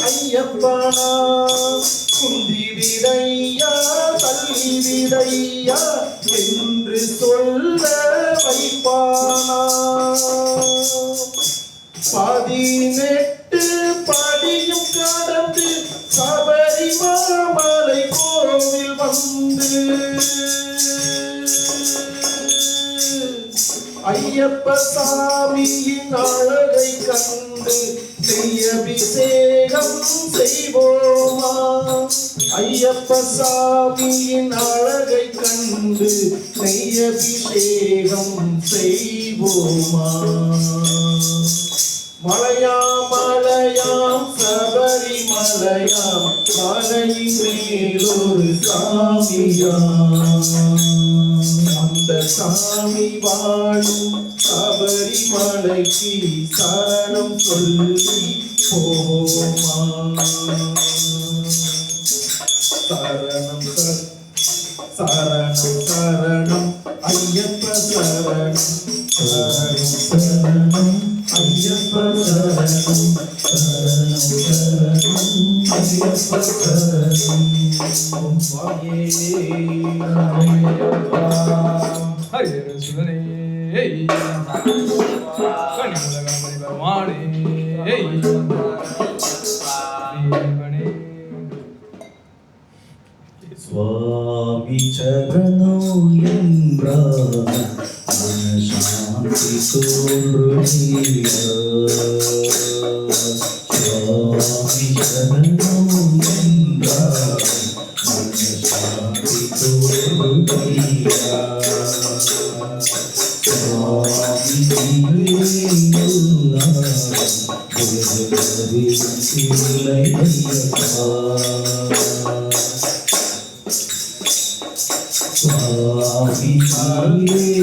S7: ஐயப்பனா. குந்தி விடையா தள்ளி விடையா என்று சொல்ல வைப்பானா. 18 படியும் கடந்து சபரிமலை கோவில் வந்து ஐயப்ப சாமியின் அழகை கண்டு நெய்யபிஷேகம் செய்வோமா. ஐயப்ப சாமியின் அழகை கண்டு நெய்யபிஷேகம் செய்வோமா. மலையாம் மலையாம் சபரிமலையாம் மலையின் மேலொரு சாமியாம். அந்த சாமி வாழும் சபரிமலைக்கு சரணம் சொல்லி போமா. சரணம் சரணம் சரணம் ஐயப்ப சரணம் சரணம் சரணம் ஐயப்ப சரணம் சரணம் சரணம் ஐயப்ப சரணம்.
S6: ஹரிஹரசுதனே கனிமுலகமணி பகவானே தேவனே.
S8: சுவாமி சரணம் என்றார் மனசாந்தி தோன்றுமையா. சுவாமி சரணம் என்றார் மனசாந்தி தோன்றுமையா. சுவாமி இல்லை ஐயப்பா. சுவாமி ஐயப்பா.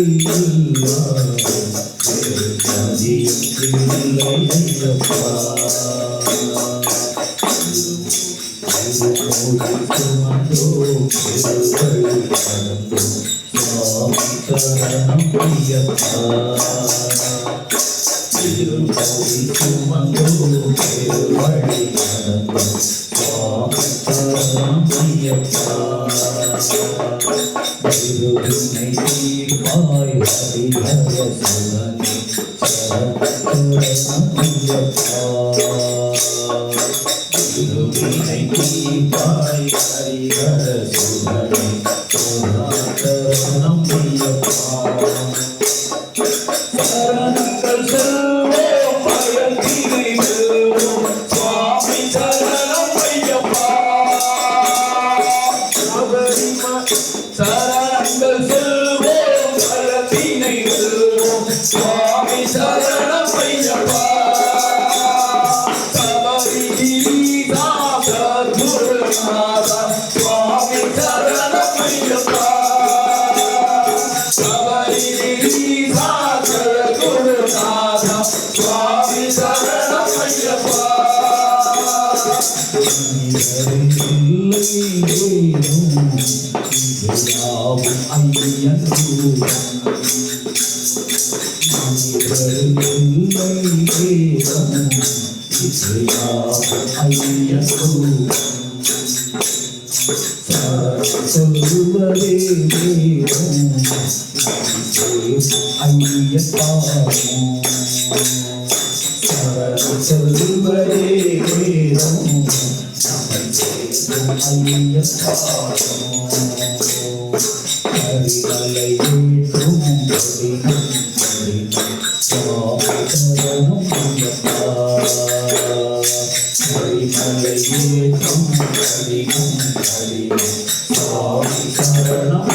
S8: Swami Saranam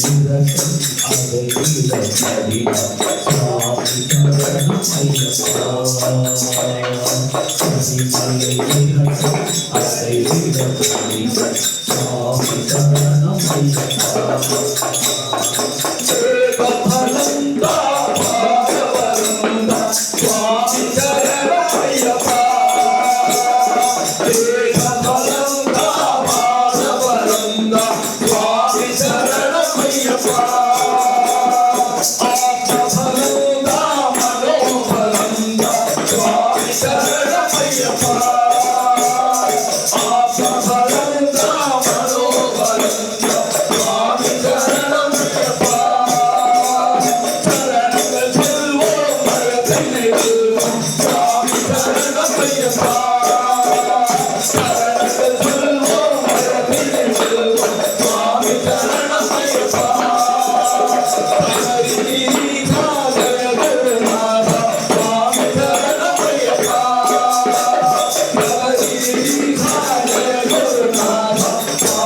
S8: இரக்கம் அதை விட கடினம் சுவாமி சரணம் ஐயப்பா சபரிமலை இரக்கம் அதை விட கடினம் சுவாமி சரணம் ஐயப்பா பலந்தா பாகவலந்தா சுவாமி சரணம் ஐயப்பா பலந்தா பாகவலந்தா சுவாமி சரணம் ஐயப்பா ஆத்மபலந்தா மனோபலந்தா சுவாமி சரணம் ஐயப்பா ஆத்மபலந்தா மனோபலந்தா சுவாமி சரணம் ஐயப்பா சரணங்கள் செல்வோம் மரத்தினை வெல்வோம் சுவாமி சரணம் ஐயப்பா சரணங்கள் செல்வோம் மரத்தினை வெல்வோம் சுவாமி சரணம் ஐயப்பா ஹரிநாதா ஜெகநாதா சுவாமி சரணம் ஐயப்பா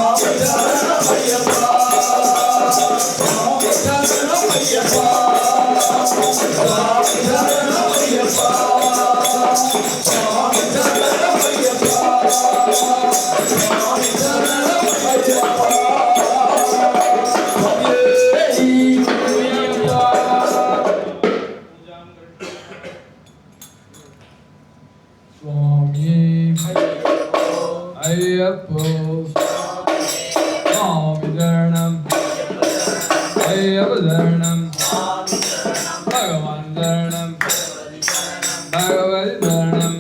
S8: ஹரிநாதா ஜெகநாதா சுவாமி சரணம் ஐயப்பா சுவாமி சரணம் ஐயப்பா சுவாமி சரணம் ஐயப்பா சுவாமி சரணம் ஐயப்பா சுவாமி சரணம் ஐயப்பா
S6: சுவாமி ஐயப்போ சுவாமி சரணம் ஐயப்ப சரணம் பகவான் சரணம் பகவதி சரணம்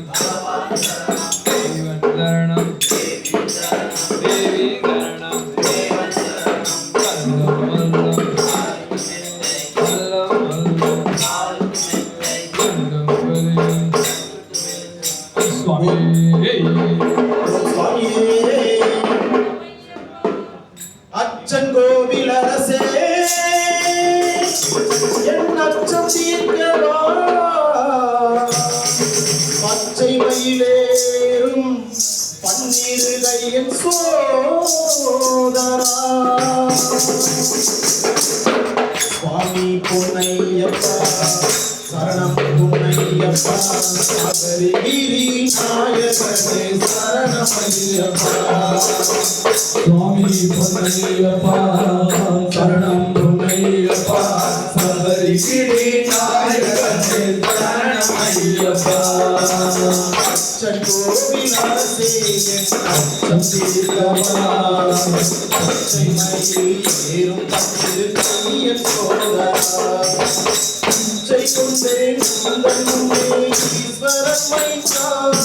S6: தேவன் சரணம் தேவி சரணம் வல்லம் வல்லம் வல்லம் வல்லம் வல்லம் வல்லம் சுவாமி
S7: அச்சன் கோவில் அரசே என் அச்சம் தீர்க்கவா பச்சை மயிலேறும் பன்னீர் கையின் சோதரா சுவாமி பொன்னையப்பா சரணம் பொன்னையப்பா சபரிகிரி நாயகனே சரணம் ஐயப்பா சுவாமி பொன்னையப்பா சரணம் பொன்னையப்பா சபரிகிரி நாயகனே சரணம் ஐயப்பா அச்சன் கோவில் அரசே அச்சம் தீர்க்கவா பச்சை மயில் ஏறும் பத்து கையின் சோதரா இச்சை கொண்டேன் உந்தன் முன்னே ஈஸ்வரன் மைந்தான்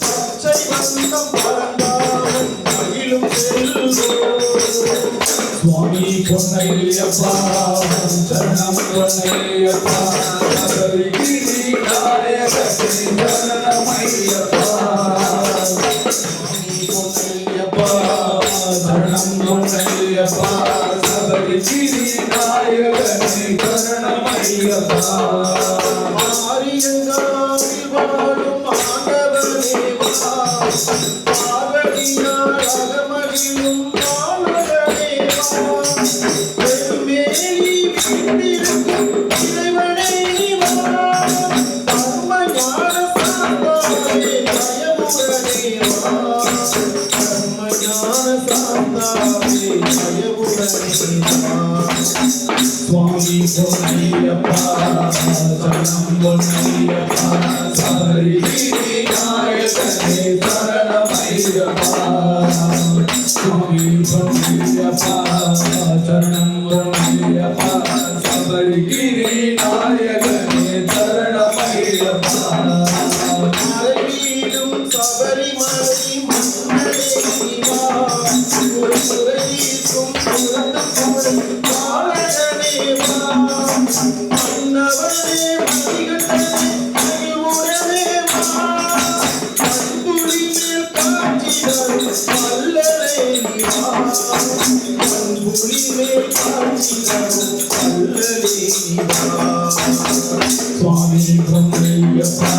S7: பச்சை வண்ணம் பரந்தாமன் மகிழும் செல்வோம் சுவாமி பொன்னையப்பா சரணம் பொன்னையப்பா சபரிகிரி நாயகனே சரணம் ஐயப்பா சுவாமி பொன்னையப்பா சரணம் பொன்னையப்பா சபரிகிரி நாயகனே சரணம் ஐயப்பா மாரியங்காவில் வாழும் ஆண்டவனே வா பார்வதியால் அகமகிழும் மாணவனே வா பெருமேலி வீட்டிருக்கும் இறைவனே வா தர்ம ஞான சாந்தாவே பயமுடனே வா தர்ம ஞான சாந்தாவே பயமுடனே வா சுவாமி பொன்னையப்பா சரணம் பொன்னையப்பா சபரிகிரி நாயகனே சரணம் ஐயப்பா சுவாமி பொன்னையப்பா சரணம் பொன்னையப்பா சபரிகிரி நாயகனே சரணம் ஐயப்பா மறைவீடும் சபரிமலை மன்னனே வா ஒரு முறையீர்க்கும் புறத்தம் பாலகனே வா மன்னவனே மதிகண்டனே மகிழ்வுடனே வா அன்புலி மேல் காட்சி தரும் வல்லலே வா அன்புலி மேல் காட்சி தரும் வல்லலே வா சுவாமி பொன்னையப்பா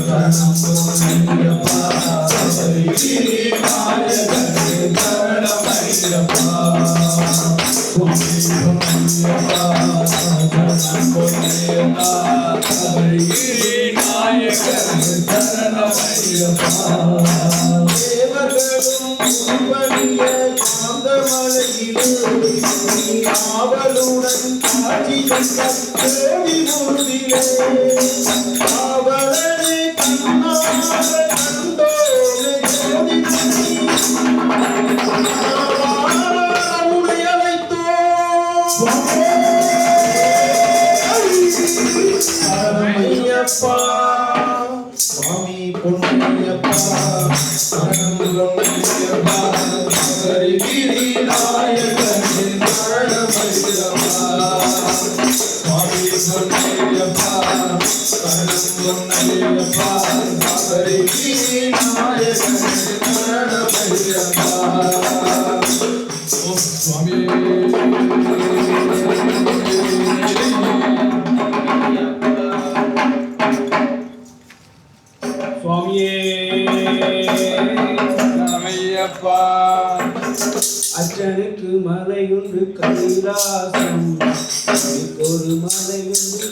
S7: சரணம் பொன்னையப்பா சபரிகிரி நாயகனே சரணம் ஐயப்பா சுவாமி ஆவலுடன் காட்சி கண்ட தேவி முருதிலே அவளை கண்ணார கண்டோமே ஜோதி உன்னை அழைத்தோம் சரணையப்பா சுவாமி பொன்னையப்பா சரணம் பொன்னையப்பா சரிகிரி நாயகன் சரணமையப்பா சுவாமி பொன்னையப்பா சரணம் பொன்னையப்பா சரிகிரி நாயகன் சரணமையப்பா ஓம் சுவாமி சுவாமியே சரணமையப்பா
S9: அச்சனுக்கு மலையுண்டு கைலாசம் ஒரு மலையுண்டு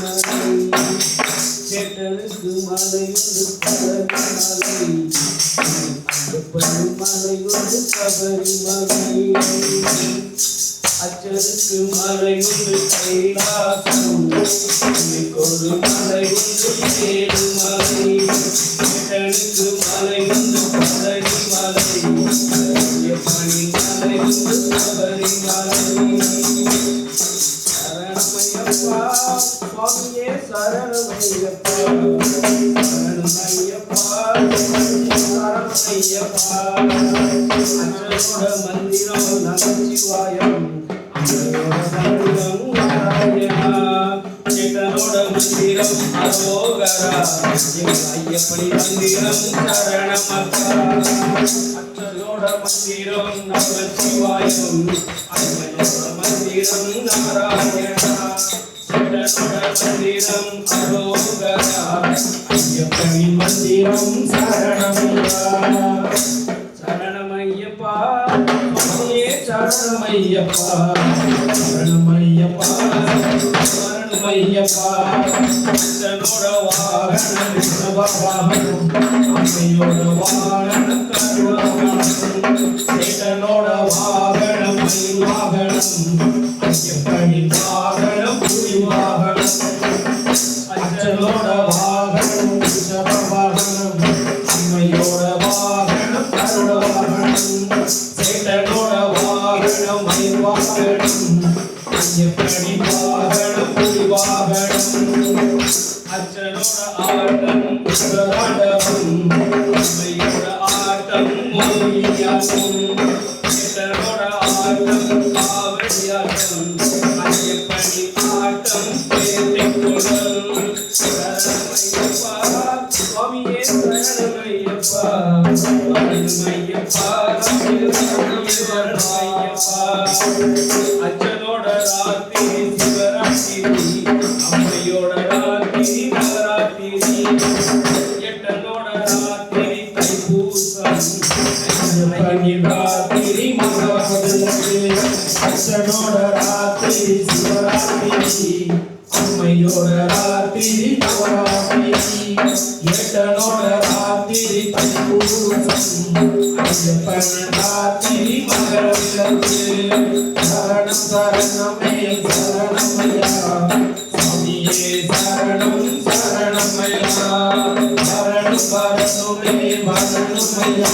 S9: மலை சேட்டனுக்கு மலையுண்டு பழனி மலையுண்டு சபரிமலை அச்சனுக்கு மலையுண்டு கைலாசம் ஒரு மலையுண்டு ஏழுமலை சேட்டனுக்கு மலையுண்டு பழனி மலை பணிமலையுண்டு சபரிமலை சரணமையப்பா சுவாமியே சரணமையப்பா சரணமையப்பா சரணமையப்பா அச்சனோட மந்திரம் நமச்சிவாயம் மந்திரம் நாராயணா சேட்டனோட மந்திரம் அரோகரா ஐயப்படி மந்திரம் சரணமப்பா அச்சனோட மந்திரம் நமச்சிவாயம் ஐயப்பனோட மந்திரம் நாராயணா சேட்டனோட மந்திரம் அரோகரா ஐயப்படி மந்திரம் சரணமையா சரணமையப்பா சுவாமியே சரணமையப்பா சரணமையப்பா சரணமையப்பா அச்சனோட வாகனம் வாகனம் அம்மையோட வாகனம் கருணாகனம் சேட்டனோட வாகனம் வாகனம் ஐயப்பனி வாகனம் புலி வாகனம் அச்சனோட வாகனம் வாகனம் அம்மையோட வாகனம் கருணாகனம் சேட்டனோட வாகனம் வாகனம் ஐயப்பனி வாகனம் புலி வாகனம் அச்சனோட ஆட்டம் உத்தராண்டவம் அம்மையோட ஆட்டம் மோகியாட்டம் சேட்டனோட ஆட்டம் காவடியாட்டம் ஐயப்பனி ஆட்டம் பேட்டிக்குளம் சரணமையப்பா சுவாமியே சரணமையப்பா சரணமையப்பா சரணமையப்பா அச்சனோட ராத்திரி சிவராத்திரி அம்மையோட ராத்திரி நவராத்திரி எட்டனோட ராத்திரி தைப்பூசம் ராத்திரி மகாவதற்கு அச்சனோட ராத்திரி சிவராத்திரி அம்மையோட ராத்திரி நவராத்திரி எட்டனோட ராத்திரி தைப்பூசம் ஐயப்பன் ராத்திரி மகரவிளக்கு சரணம் சரணமே சரணமையா சுவாமியே சரணம் சரணமையா சரணம் வரணுமே வரணுமையா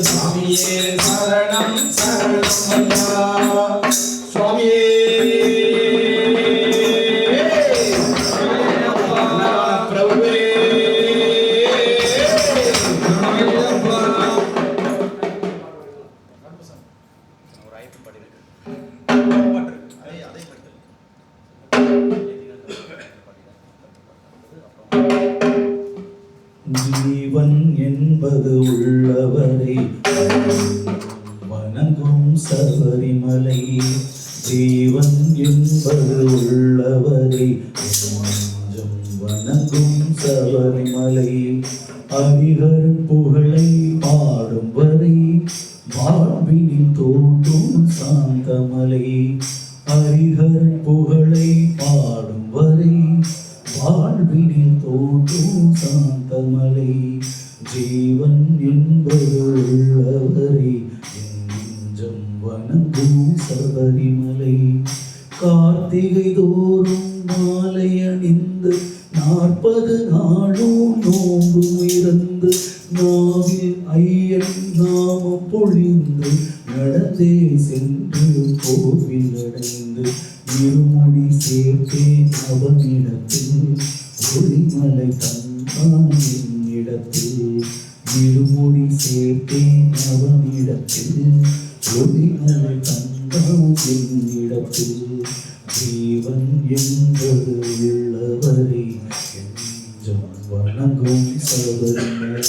S9: சுவாமியே சரணம் சரணமையா சுவாமியே பிரபுவே
S5: ஜீவன் என்பது உள்ளவரை வணங்கும் சபரிமலை ஜீவன் என்பது உள்ளவரை நெஞ்சம் வணங்கும் சபரிமலை ஹரிஹர புகழை பாடும் வரை வாழ்வினில் தோன்றும் சாந்தமலை ஹரிஹரன் புகழை பாடும் வரை வாழ்வினில் தோன்றும் சாந்தமலை ஜீவன் என்பது உள்ளவரை நெஞ்சம் வணங்கும் சபரிமலை கார்த்திகை தோறும் மாலை அணிந்து 40 நாளும் நோம்பு இருந்து நாவில் ஐயன் நாமம் பொழிந்து நடந்தே சென்று கோவில் அடைந்து இருமுடி சேர்த்தேன் அவனிடத்தில் ஒளிமலை தந்தான் என்னிடத்தில் இருமுடி சேர்த்தேன் அவனிடத்தில் ஒளிமலை தந்தான் என்னிடத்தில் ஜீவன் என்பது உள்ளவரை நெஞ்சம் வணங்கும் சபரிமலை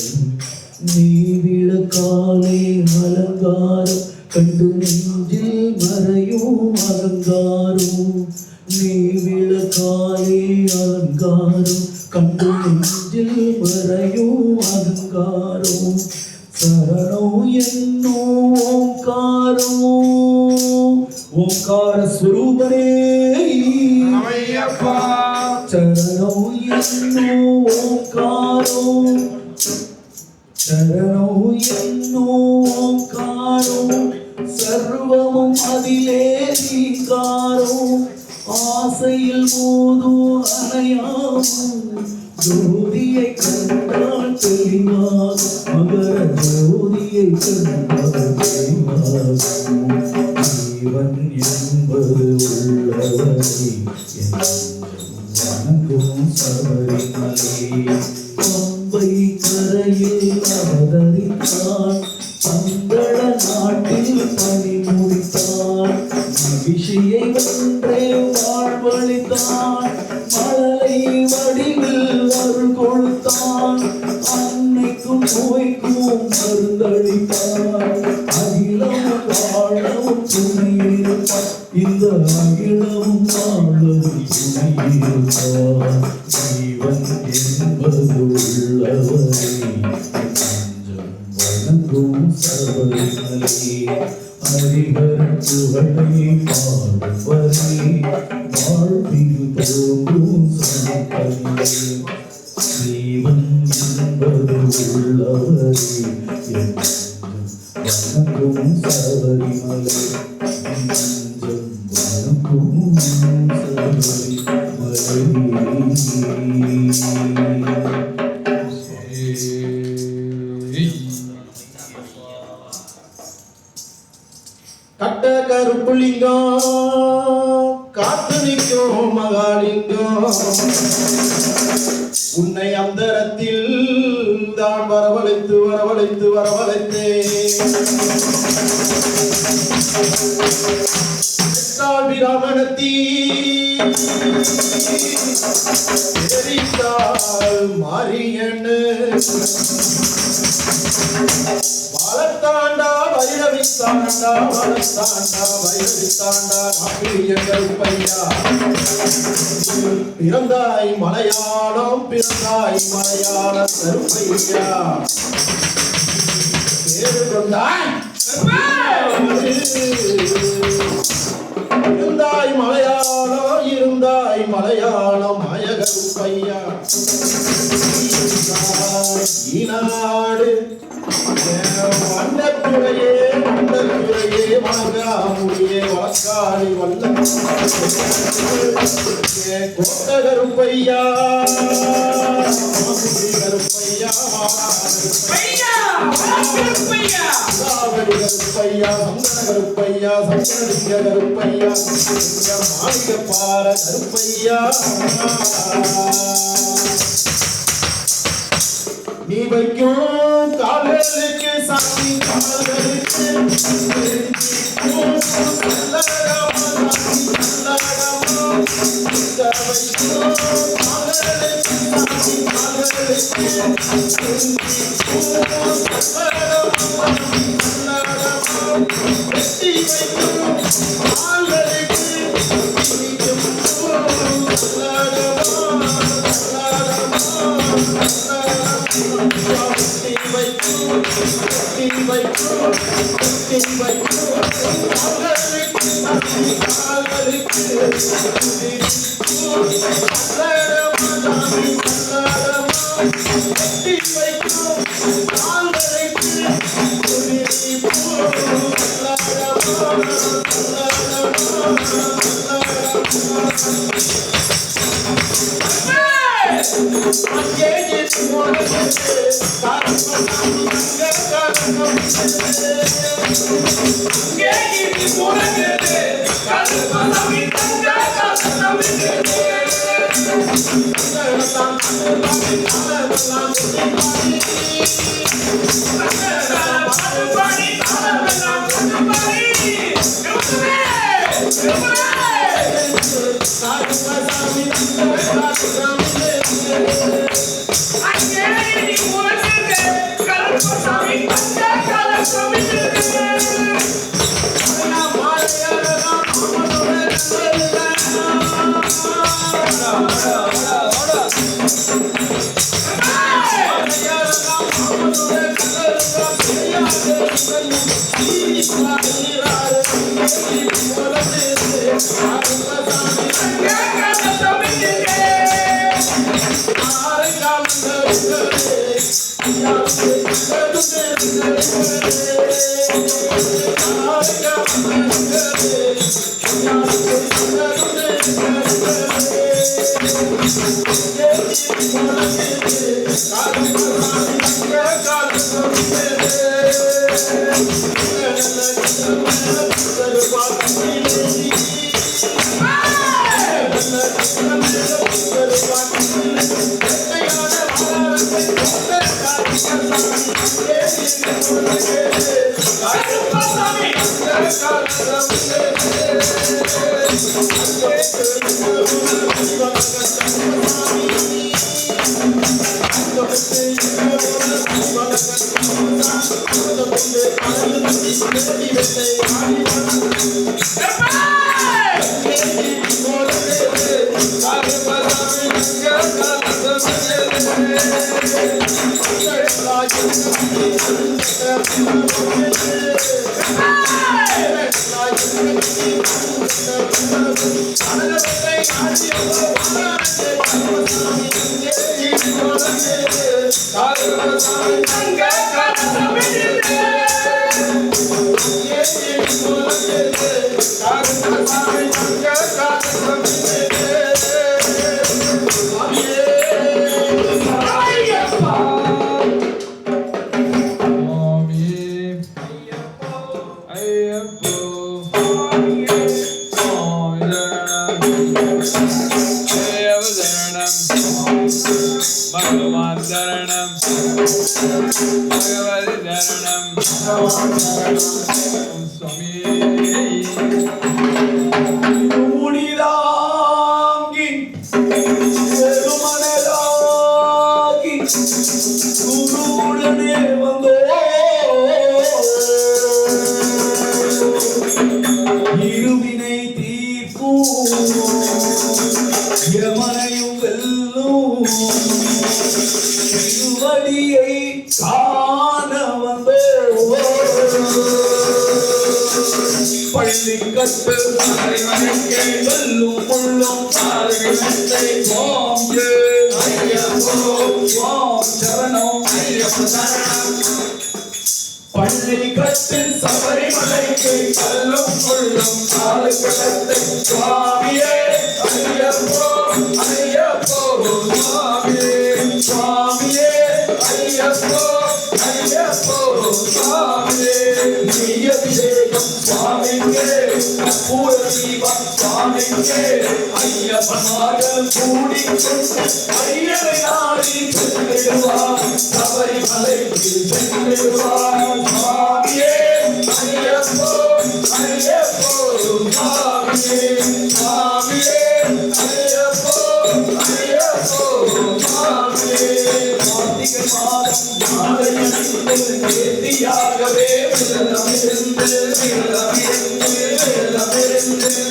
S5: நீ விளக்காலே அலங்காரம் கண்டு நெஞ்சில் மறையும் அலங்காரம் நீ விளக்காலே அலங்காரம் கண்டு நெஞ்சில் மறையும் அலங்காரம் சரணோ என்னோ ஓங்காரம் ஓங்கார ஸ்வரூபனே
S7: ஐயப்பா
S5: சரணோ என்னோ ஓங்காரம் சரணோ என்னோ ஓங்காரம் சர்வமும் அதிலே நீங்காரம் ஆசையில் மோதும் அணையாகும் ஜோதியை கண்டால் தெளிவாக மகர ஜோதியை கண்டால் தெளிவாகும் ஜீவன் என்பது உள்ளவரை வணங்கும் சபரிமலை பம்பை கரையில் அவதரித்தார் பந்தள நாட்டில் பணி முடித்தார் மகிழ்ச்சியை வென்றே வாழ்வழித்தான் மழலை வடிவில் அருள் கொடுத்தான் அன்னைக்கும் நோய்க்கும் மருந்தளித்தார் அகிலம் வாழவும் துணையிருப்பார் இந்த அகிலம் வாழவும் துணையிருப்பார் ஜீவன் என்பது உள்ளவரை நெஞ்சம் வணங்கும் சபரிமலை ஹரிஹரன் புகழை பாடும் வரை வாழ்வில் தோன்றும் சாந்தமலை ஜீவன் என்பது உள்ளவரை வணங்கும் சபரிமலை நெஞ்சம் வணங்கும்
S7: கட்ட கருப்புலிங்கம் காத்து நிற்கும் மகாலிங்கம் உன்னை அந்தரத்தில் தான் வரவழைத்து வரவழைத்து வரவழைத்தே விராமணத்தி மாரியண்ணு வளர்த்தாண்டா வைரவித்தாண்டா வளர்த்தாண்டா வைரவித்தாண்டா நாட்டியங்கள் பையா பிறந்தாய் மலையாளம் பிறந்தாய் மலையாள கருப்பையா பேரு கொண்டாய் இருந்தாய் மலையாளம் இருந்தாய் மலையாளம் மாயகருப்பையா ஈநாடு வண்ணத்துறையே வண்ணத்துறையே வணங்காமுடியே வழக்காளி வல்ல கோட்டகருப்பையா கருப்பையா கருப்பையா சந்தன கருப்பையா சந்தனலிங்க கருப்பையா மாளிக பார கருப்பையா நீ வைக்கும் கால்களுக்கு சாட்சி கால்களுக்கு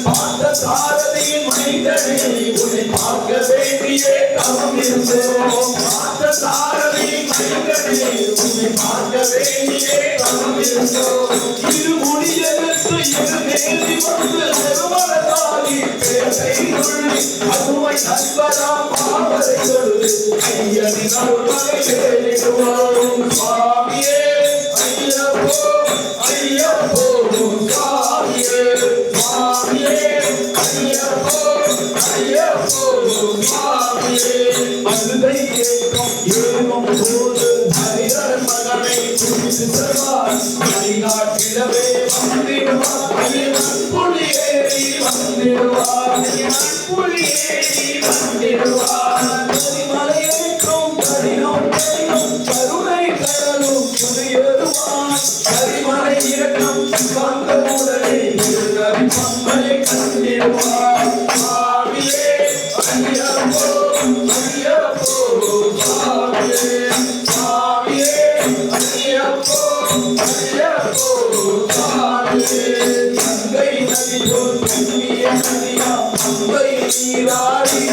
S8: Bye. சாரதியின் மைந்தனே உன்னை பார்க்க வேண்டியே தவம் இருந்தோம். சாரதியின் மைந்தனே உன்னை பார்க்க வேண்டியே தவம் இருந்தோம். இரு முடியெடுத்து இரு நேர்த்தி வந்து நெருமலதாகி பேசை துள்ளி அருமை நண்பராம் பாவரை சொல்லு ஐயனின் அருள்மலை ஏறிடுவோம். சுவாமியே ஐயப்போ ஐயப்போ சுவாமியே சுவாமியே ஐயப்போ ஐயப்போ சுவாமியே. அழுதை கேட்கும் ஏறும் போது ஹரிஹரன் மகனை துணித்து செல்வார். வழிகாட்டிடவே வந்திடுவார் ஐயன் புலியேறி வந்திடுவார். ஐயன் புலியேறி வந்திடுவார். மலையேற்றும் கடினம் கடினம் கருணை கடலும் துணியேறுவார். கரிமலை இறக்கம் வந்தவுடனே கரிமலை கண்டிடுவார். சுவாமியே ஐயப்போ ஐயப்போ சுவாமியே சுவாமியே ஐயப்போ ஐயப்போ சுவாமியே. கங்கை நதி போல் கண்ணிய நதியா கங்கை நீராடி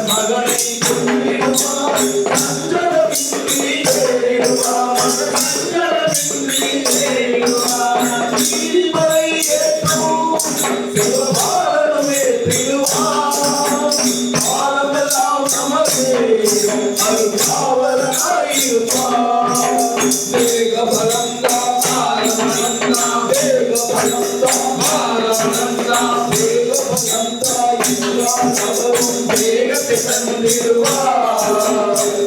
S8: மகனை கொண்டிடுவார். அஞ்சலமின்றி தேடிடுவார் அஞ்சலமின்றி தேடிடுவார். நீதிமலை ஏற்றும் சிவபாலனமே திருவார். பாலமெல்லாம் நமதே அருகாவலனாயிருப்பார். வேக பலந்தா பாலமலந்தா வேக பலந்தா பாலமலந்தா வேக பலந்தா இல்லாதவரும் வேகத்தை தந்திடுவார்.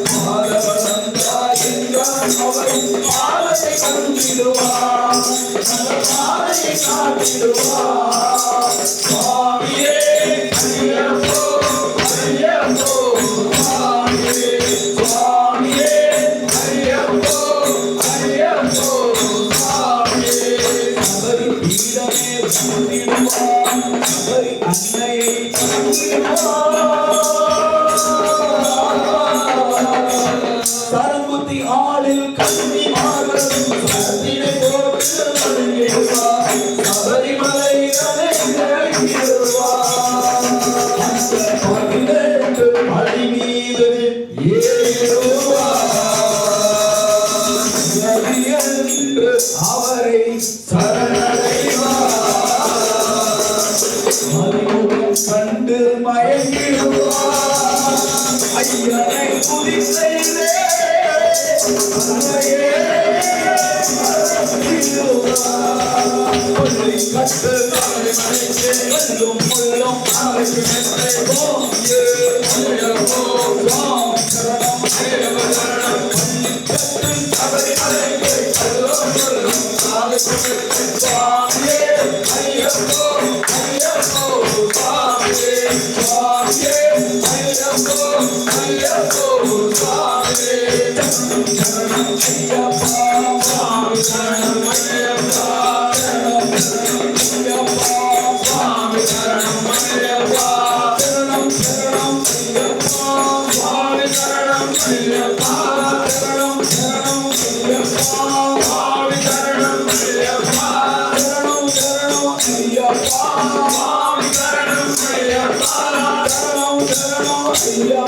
S8: பாலமலந்தா இல்லாதவரும் பாலத்தை தந்திடுவார். பாலையை காட்டிடுவார். சுவாமியே ஐயப்போ ஐயப்போ சுவாமியே சுவாமியே ஐயப்போ ஐயப்போ சுவாமியே. அவரி பீடமே தந்திடுவார். அவரி அன்னையை தந்திடுவார். சரங்குத்தி ஆளில் கண்ணி மாறும் சரத்தினை போட்டு வணங்கிடுவார். சபரிமலை படி மீது ஏறுவார். என்று அவரை சரணடைவார். மதிமுகம் கண்டு மயங்கிடுவார். ஐயனை துதி செய்தே கட்டு வெல்லும் முள்ளும் அழைக்கு மெத்தை ஓம் சரணம் தேவதரணம் கட்டு சபரிமலைக்கு சொல்லும் சுவாமியே ஐயப்போ ஐயப்போ சுவாமியே சுவாமியே ஐயப்போ ஐயப்போ சுவாமியே. சரணம் ஐயப்பா சுவாமி சரணம் ஐயப்பா சரணம் ஐயப்பா சுவாமி சரணம் ஐயப்பா சரணம் சரணம் ஐயப்பா சுவாமி சரணம் ஐயப்பா சரணம் சரணம் ஐயப்பா சுவாமி சரணம் ஐயப்பா சரணம் சரணம் ஐயப்பா சுவாமி சரணம் ஐயப்பா சரணம் சரணம் ஐயப்பா சுவாமி சரணம் ஐயப்பா சரணம் சரணம்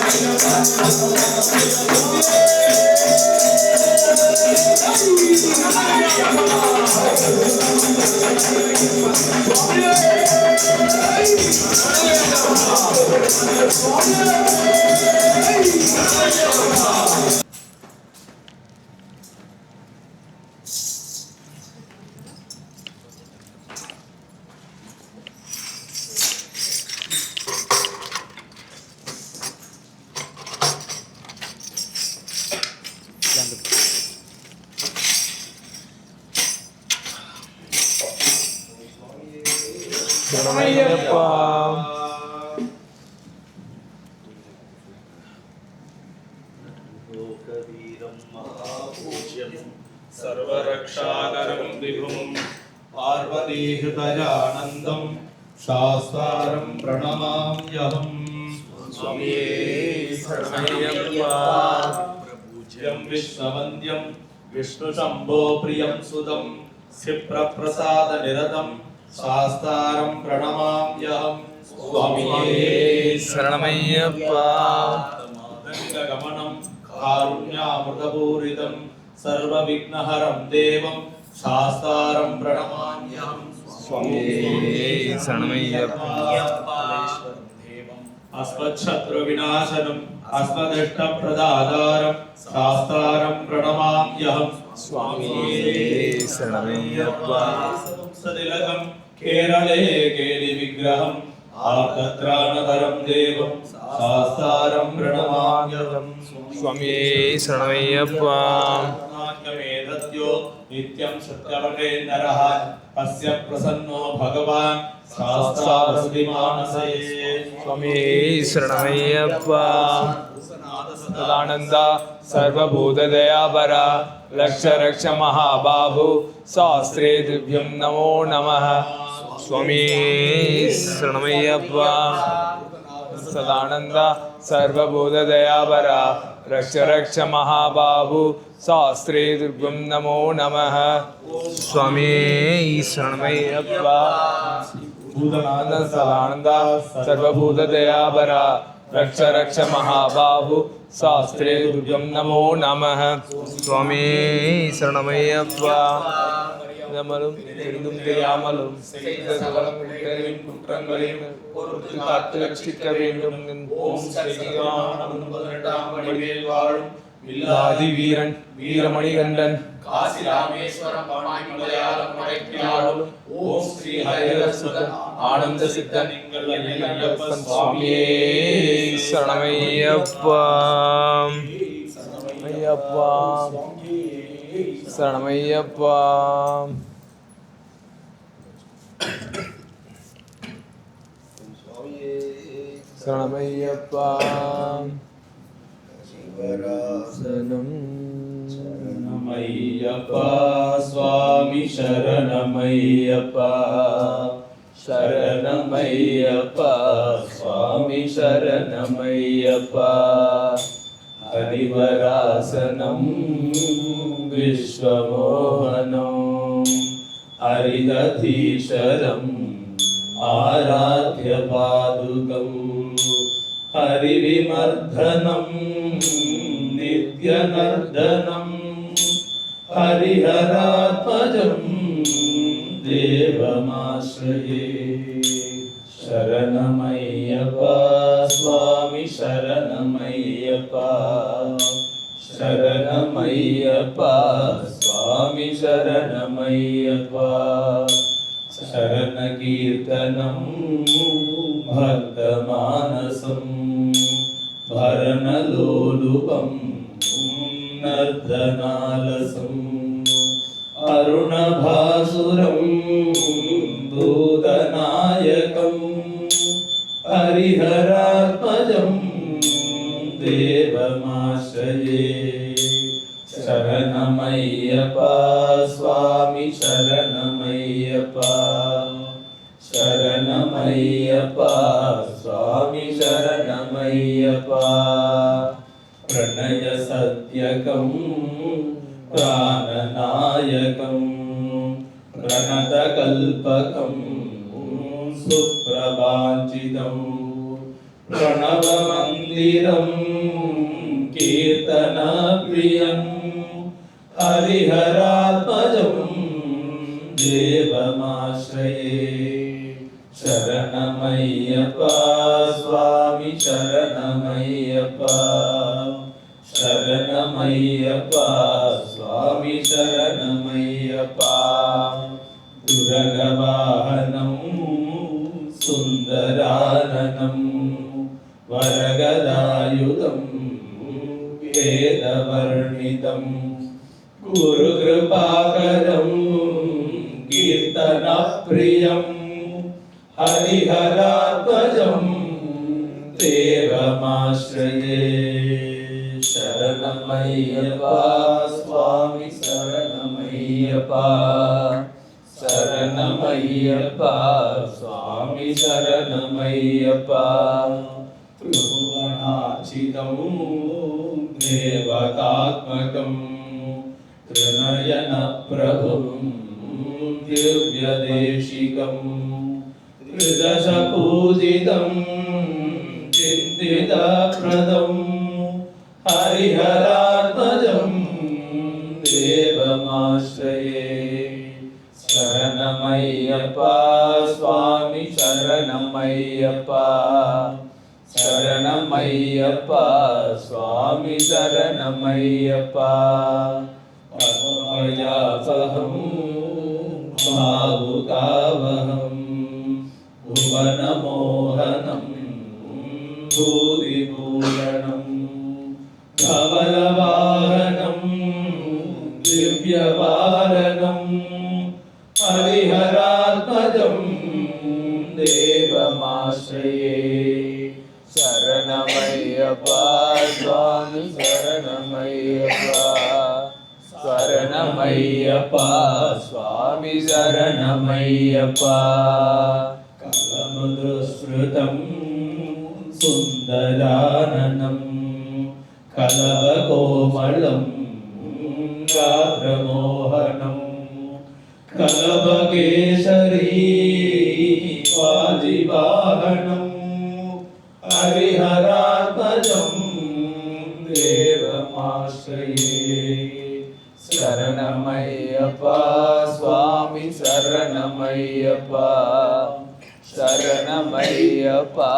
S8: ஐயப்பா
S3: சரணமையப்பா
S1: लोकवीरं महापूज्यं सर्वरक्षाकरं विभुं पार्वतीहृदयानन्दं शास्तारं प्रणमाम्यहम् स्वामिये शरणमय्यप्पा प्रपूज्यं विश्ववन्द्यं विष्णुशम्भो प्रियं सुतं क्षिप्रप्रसादनिरतं शास्तारं प्रणमाम्यहम् स्वामिये
S3: சரணமையப்பா
S1: गमनं कारुण्यामृतपूरितं सर्वविघ्नहरं देवं शास्तारं प्रणमाम्यहम्
S3: स्वामिये शरणमय्यप्पा
S1: अस्मच्छत्रुविनाशनम् अस्मदिष्टप्रदातारं शास्तारं प्रणमाम्यहम्
S3: स्वामिये शरणमय्यप्पा
S1: सदिलकं केरले केलिविग्रहम् आर्तत्राणधरं देवं शास्तारं प्रणमाम्यहम्
S3: स्वामिये शरणमय्यप्पा
S1: नाट्यमेधत्यो नित्यं सत्यवटे नरः अस्य प्रसन्नो भगवान् शास्ता वसुधिमानसे
S3: स्वामिये शरणमय्यप्पा सदानंद सर्वभूतदयापरा रक्ष रक्ष महाबाहु शास्त्रे दिव्यं नमो नमः स्वामिये शरणमय्यप्पा सदानंद सर्वभूतदयापरा रक्ष रक्ष महाबाहु शास्त्रे दिव्यं नमो नमः स्वामिये शरणमय्यप्पा भूतनाथ सदानंद सर्वभूतदयापरा रक्ष रक्ष महाबाहु शास्त्रे दिव्यं नमो नमः स्वामिये शरणमय्यप्पा நம்மளும் தெரிந்தும் தெரியாமலும் செய்த சகலம் குற்றங்களையும் பொறுத்து காத்து ரட்சிக்க வேண்டும். ஓம் வாழும் வில்லாதி வீரன் வீரமணிகண்டன் காசி ராமேஸ்வரம் மலையாளம் ஓம் ஸ்ரீ ஹரிஹரசுதன் ஆனந்த சித்தன் ஐயப்பன் சுவாமியே சரணமையப்பா ஐயப்பா சரணமையப்பா சரணமையப்பா சரணம்
S1: சரணமையப்பா சுவாமி சரணமையப்பா சரணமையப்பா சுவாமி சரணமையப்பா ஹரிவராசனம் விஸ்வமோகனம் ஹரிததீஸ்வரம் ஆராத்ய பாதுகம் ஹரிவிமர்தனம் நித்யநர்தனம் ஹரிஹராத்மஜம் தேவமாஸ்ரயே சரணமையப்பா சுவாமி சரணமையப்பா சரணமையப்பா சுவாமி சரணமையப்பா சரணகீர்த்தனம் பக்தமானசம் பரணலோலுபம் நர்தனாலசம் அருணபாசுரம் பூதநாயகம் ஹரிஹராத்மஜம் தேவமாஸ்ரயே சரணமையப்பா சுவாமி சரணமையப்பா சரணமையப்பா சுவாமி சரணமையப்பா பிரணய சத்யகம் பிராணநாயகம் பிரணதகல்பகம் சுப்ரபாஞ்சிதம் பிரணவமந்திரம் கீர்த்தனப்ரியம் ஹரிஹராத்மஜம் தேவமாஸ்ரயே சரணமையப்பா சுவாமி சரணமையப்பா சரணமையப்பா சுவாமி சரணமையப்பா துரகவாஹனம் சுந்தரானனம் வரகதாயுதம் வேதவர்ணிதம் குருகிருபாகரம் கீர்த்தனப்ரியம்
S8: हरिहरात्मजं देवमाश्रये शरणमय्यप्पा स्वामी शरणमय्यप्पा शरणमय्यप्पा स्वामी शरणमय्यप्पा त्रिभुवनार्चितं देवतात्मकं त्रिनयनप्रभुं दिव्यदेशिकं त्रिदशपूजितं चिन्तितप्रदं हरिहरात्मजं देवमाश्रये शरणमय्यप्पा स्वामी शरणमय्यप्पा शरणमय्यप्पा स्वामी शरणमय्यप्पा अभयासहं भावुकावहं भुवनमोहनं भूरिभूषणं धवलवाहनं दिव्यवाहनं हरिहरात्मजं देवमाश्रये शरणमय्यप्पा स्वामी शरणमय्यप्पा शरणमय्यप्पा स्वामी शरणमय्यप्पा कलमुद्रस्मृतं सुन्दराननं कलवकोमलं गात्रमोहनं कलवकेशरी वाजिवाहनं हरिहरात्मजं देवमाश्रये शरणमय्यप्पा स्वामी शरणमय्यप्पा शरणमय्यप्पा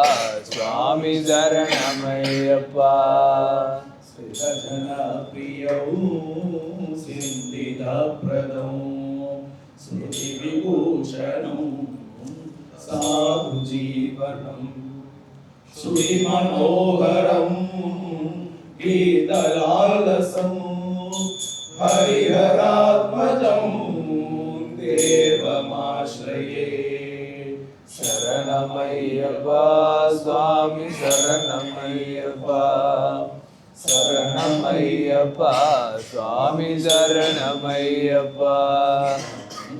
S8: स्वामी शरणमय्यप्पा श्रीजनप्रियौ सिद्धिदप्रदौ श्रुतिविभूषणं साधुजीवनं श्रीमनोहरं गीतलालसं हरिहरात्मजं देवमाश्रये शरणमय्यप्पा स्वामी शरणमय्यप्पा शरणमय्यप्पा स्वामी शरणमय्यप्पा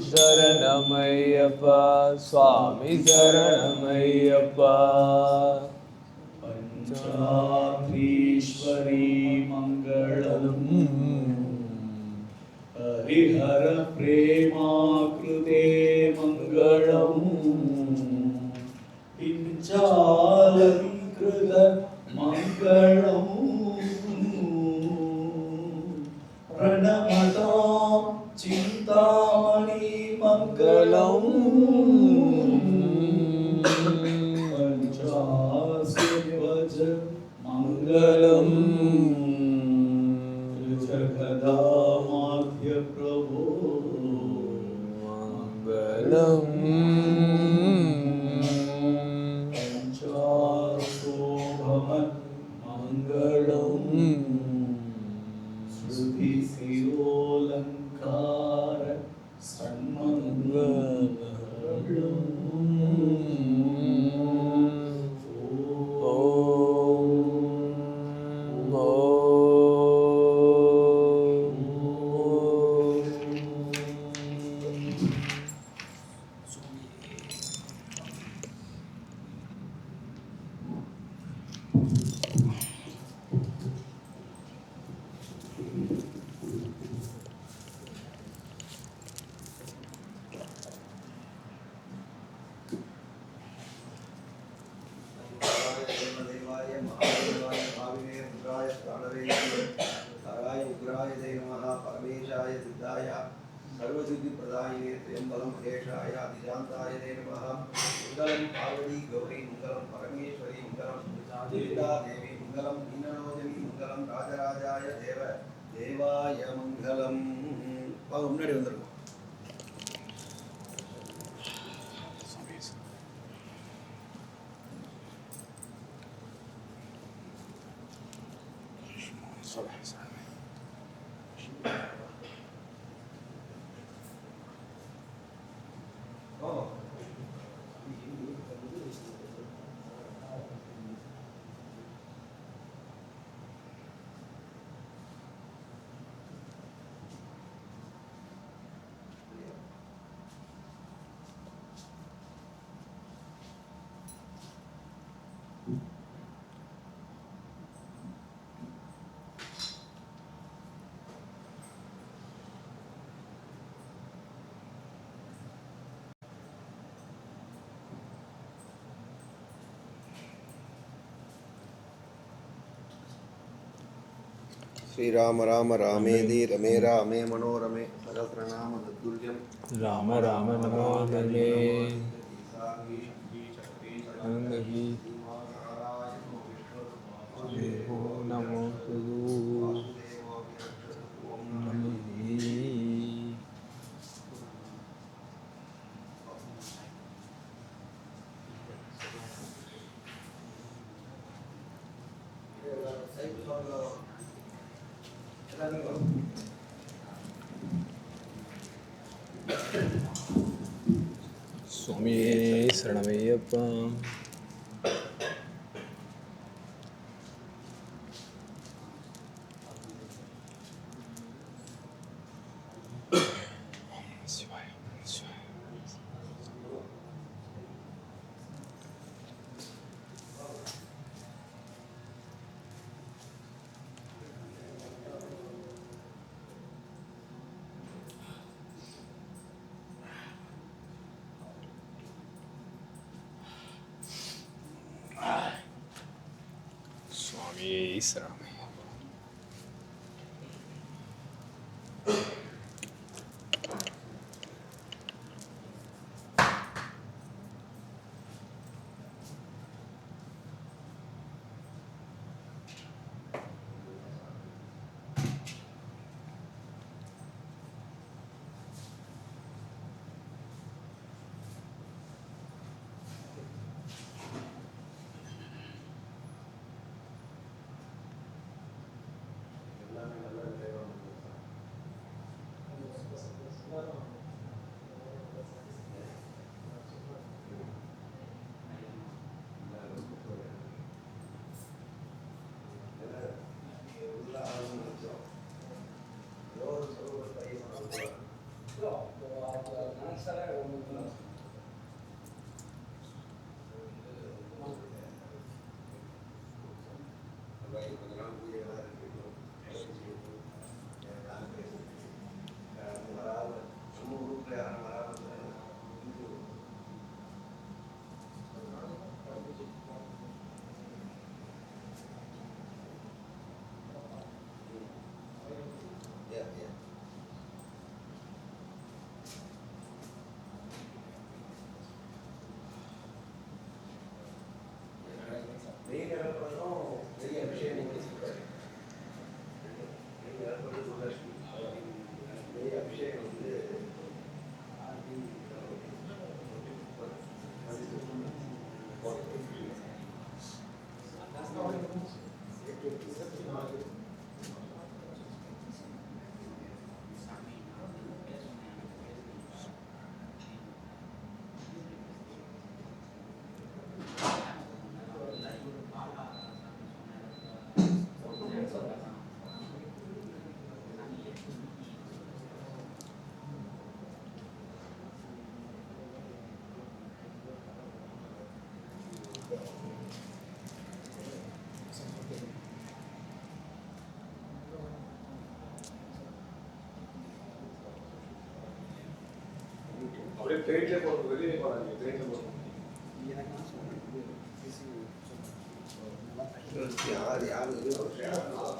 S8: शरणमय्यप्पा स्वामी शरणमय्यप्पा पंचात्रीश्वरी मंगलम् हरिहर प्रेमाकृते मंगलम् पिञ्चालङ्कृत मंगलम् प्रणमतां चिन्तामणि मंगलम् पंचासेवज मंगलम् जगदामाद्य प्रभो मंगलम् पंचाशोभमन् मंगलम् श्रुति शिरोलंकार सन्मंगलम्
S2: देवाय महादेवाय भाविने रुद्राय प्राणवे हराय उग्राय ते नमः परमेशाय सिद्धाय सर्वसिद्धिप्रदायिने त्र्यम्बकं महेशाय अधिजान्ताय ते नमः मङ्गलं पार्वती गौरी मङ्गलं परमेश्वरी मङ्गलं दुर्गा देवी मङ्गलं मीनलोचनी मङ्गलं राजराजाय देवाय मङ्गलं मुன்னாடி வந்துருங்க श्रीराम राम रामेति रमे रामे मनोरमे सहस्रनाम तत्तुल्यं
S8: राम राम नमोस्तुते नंदहि नमो स्वामी शरणमय्यप्पा स्वामी शरणमय्यप्पा
S2: யார் யார்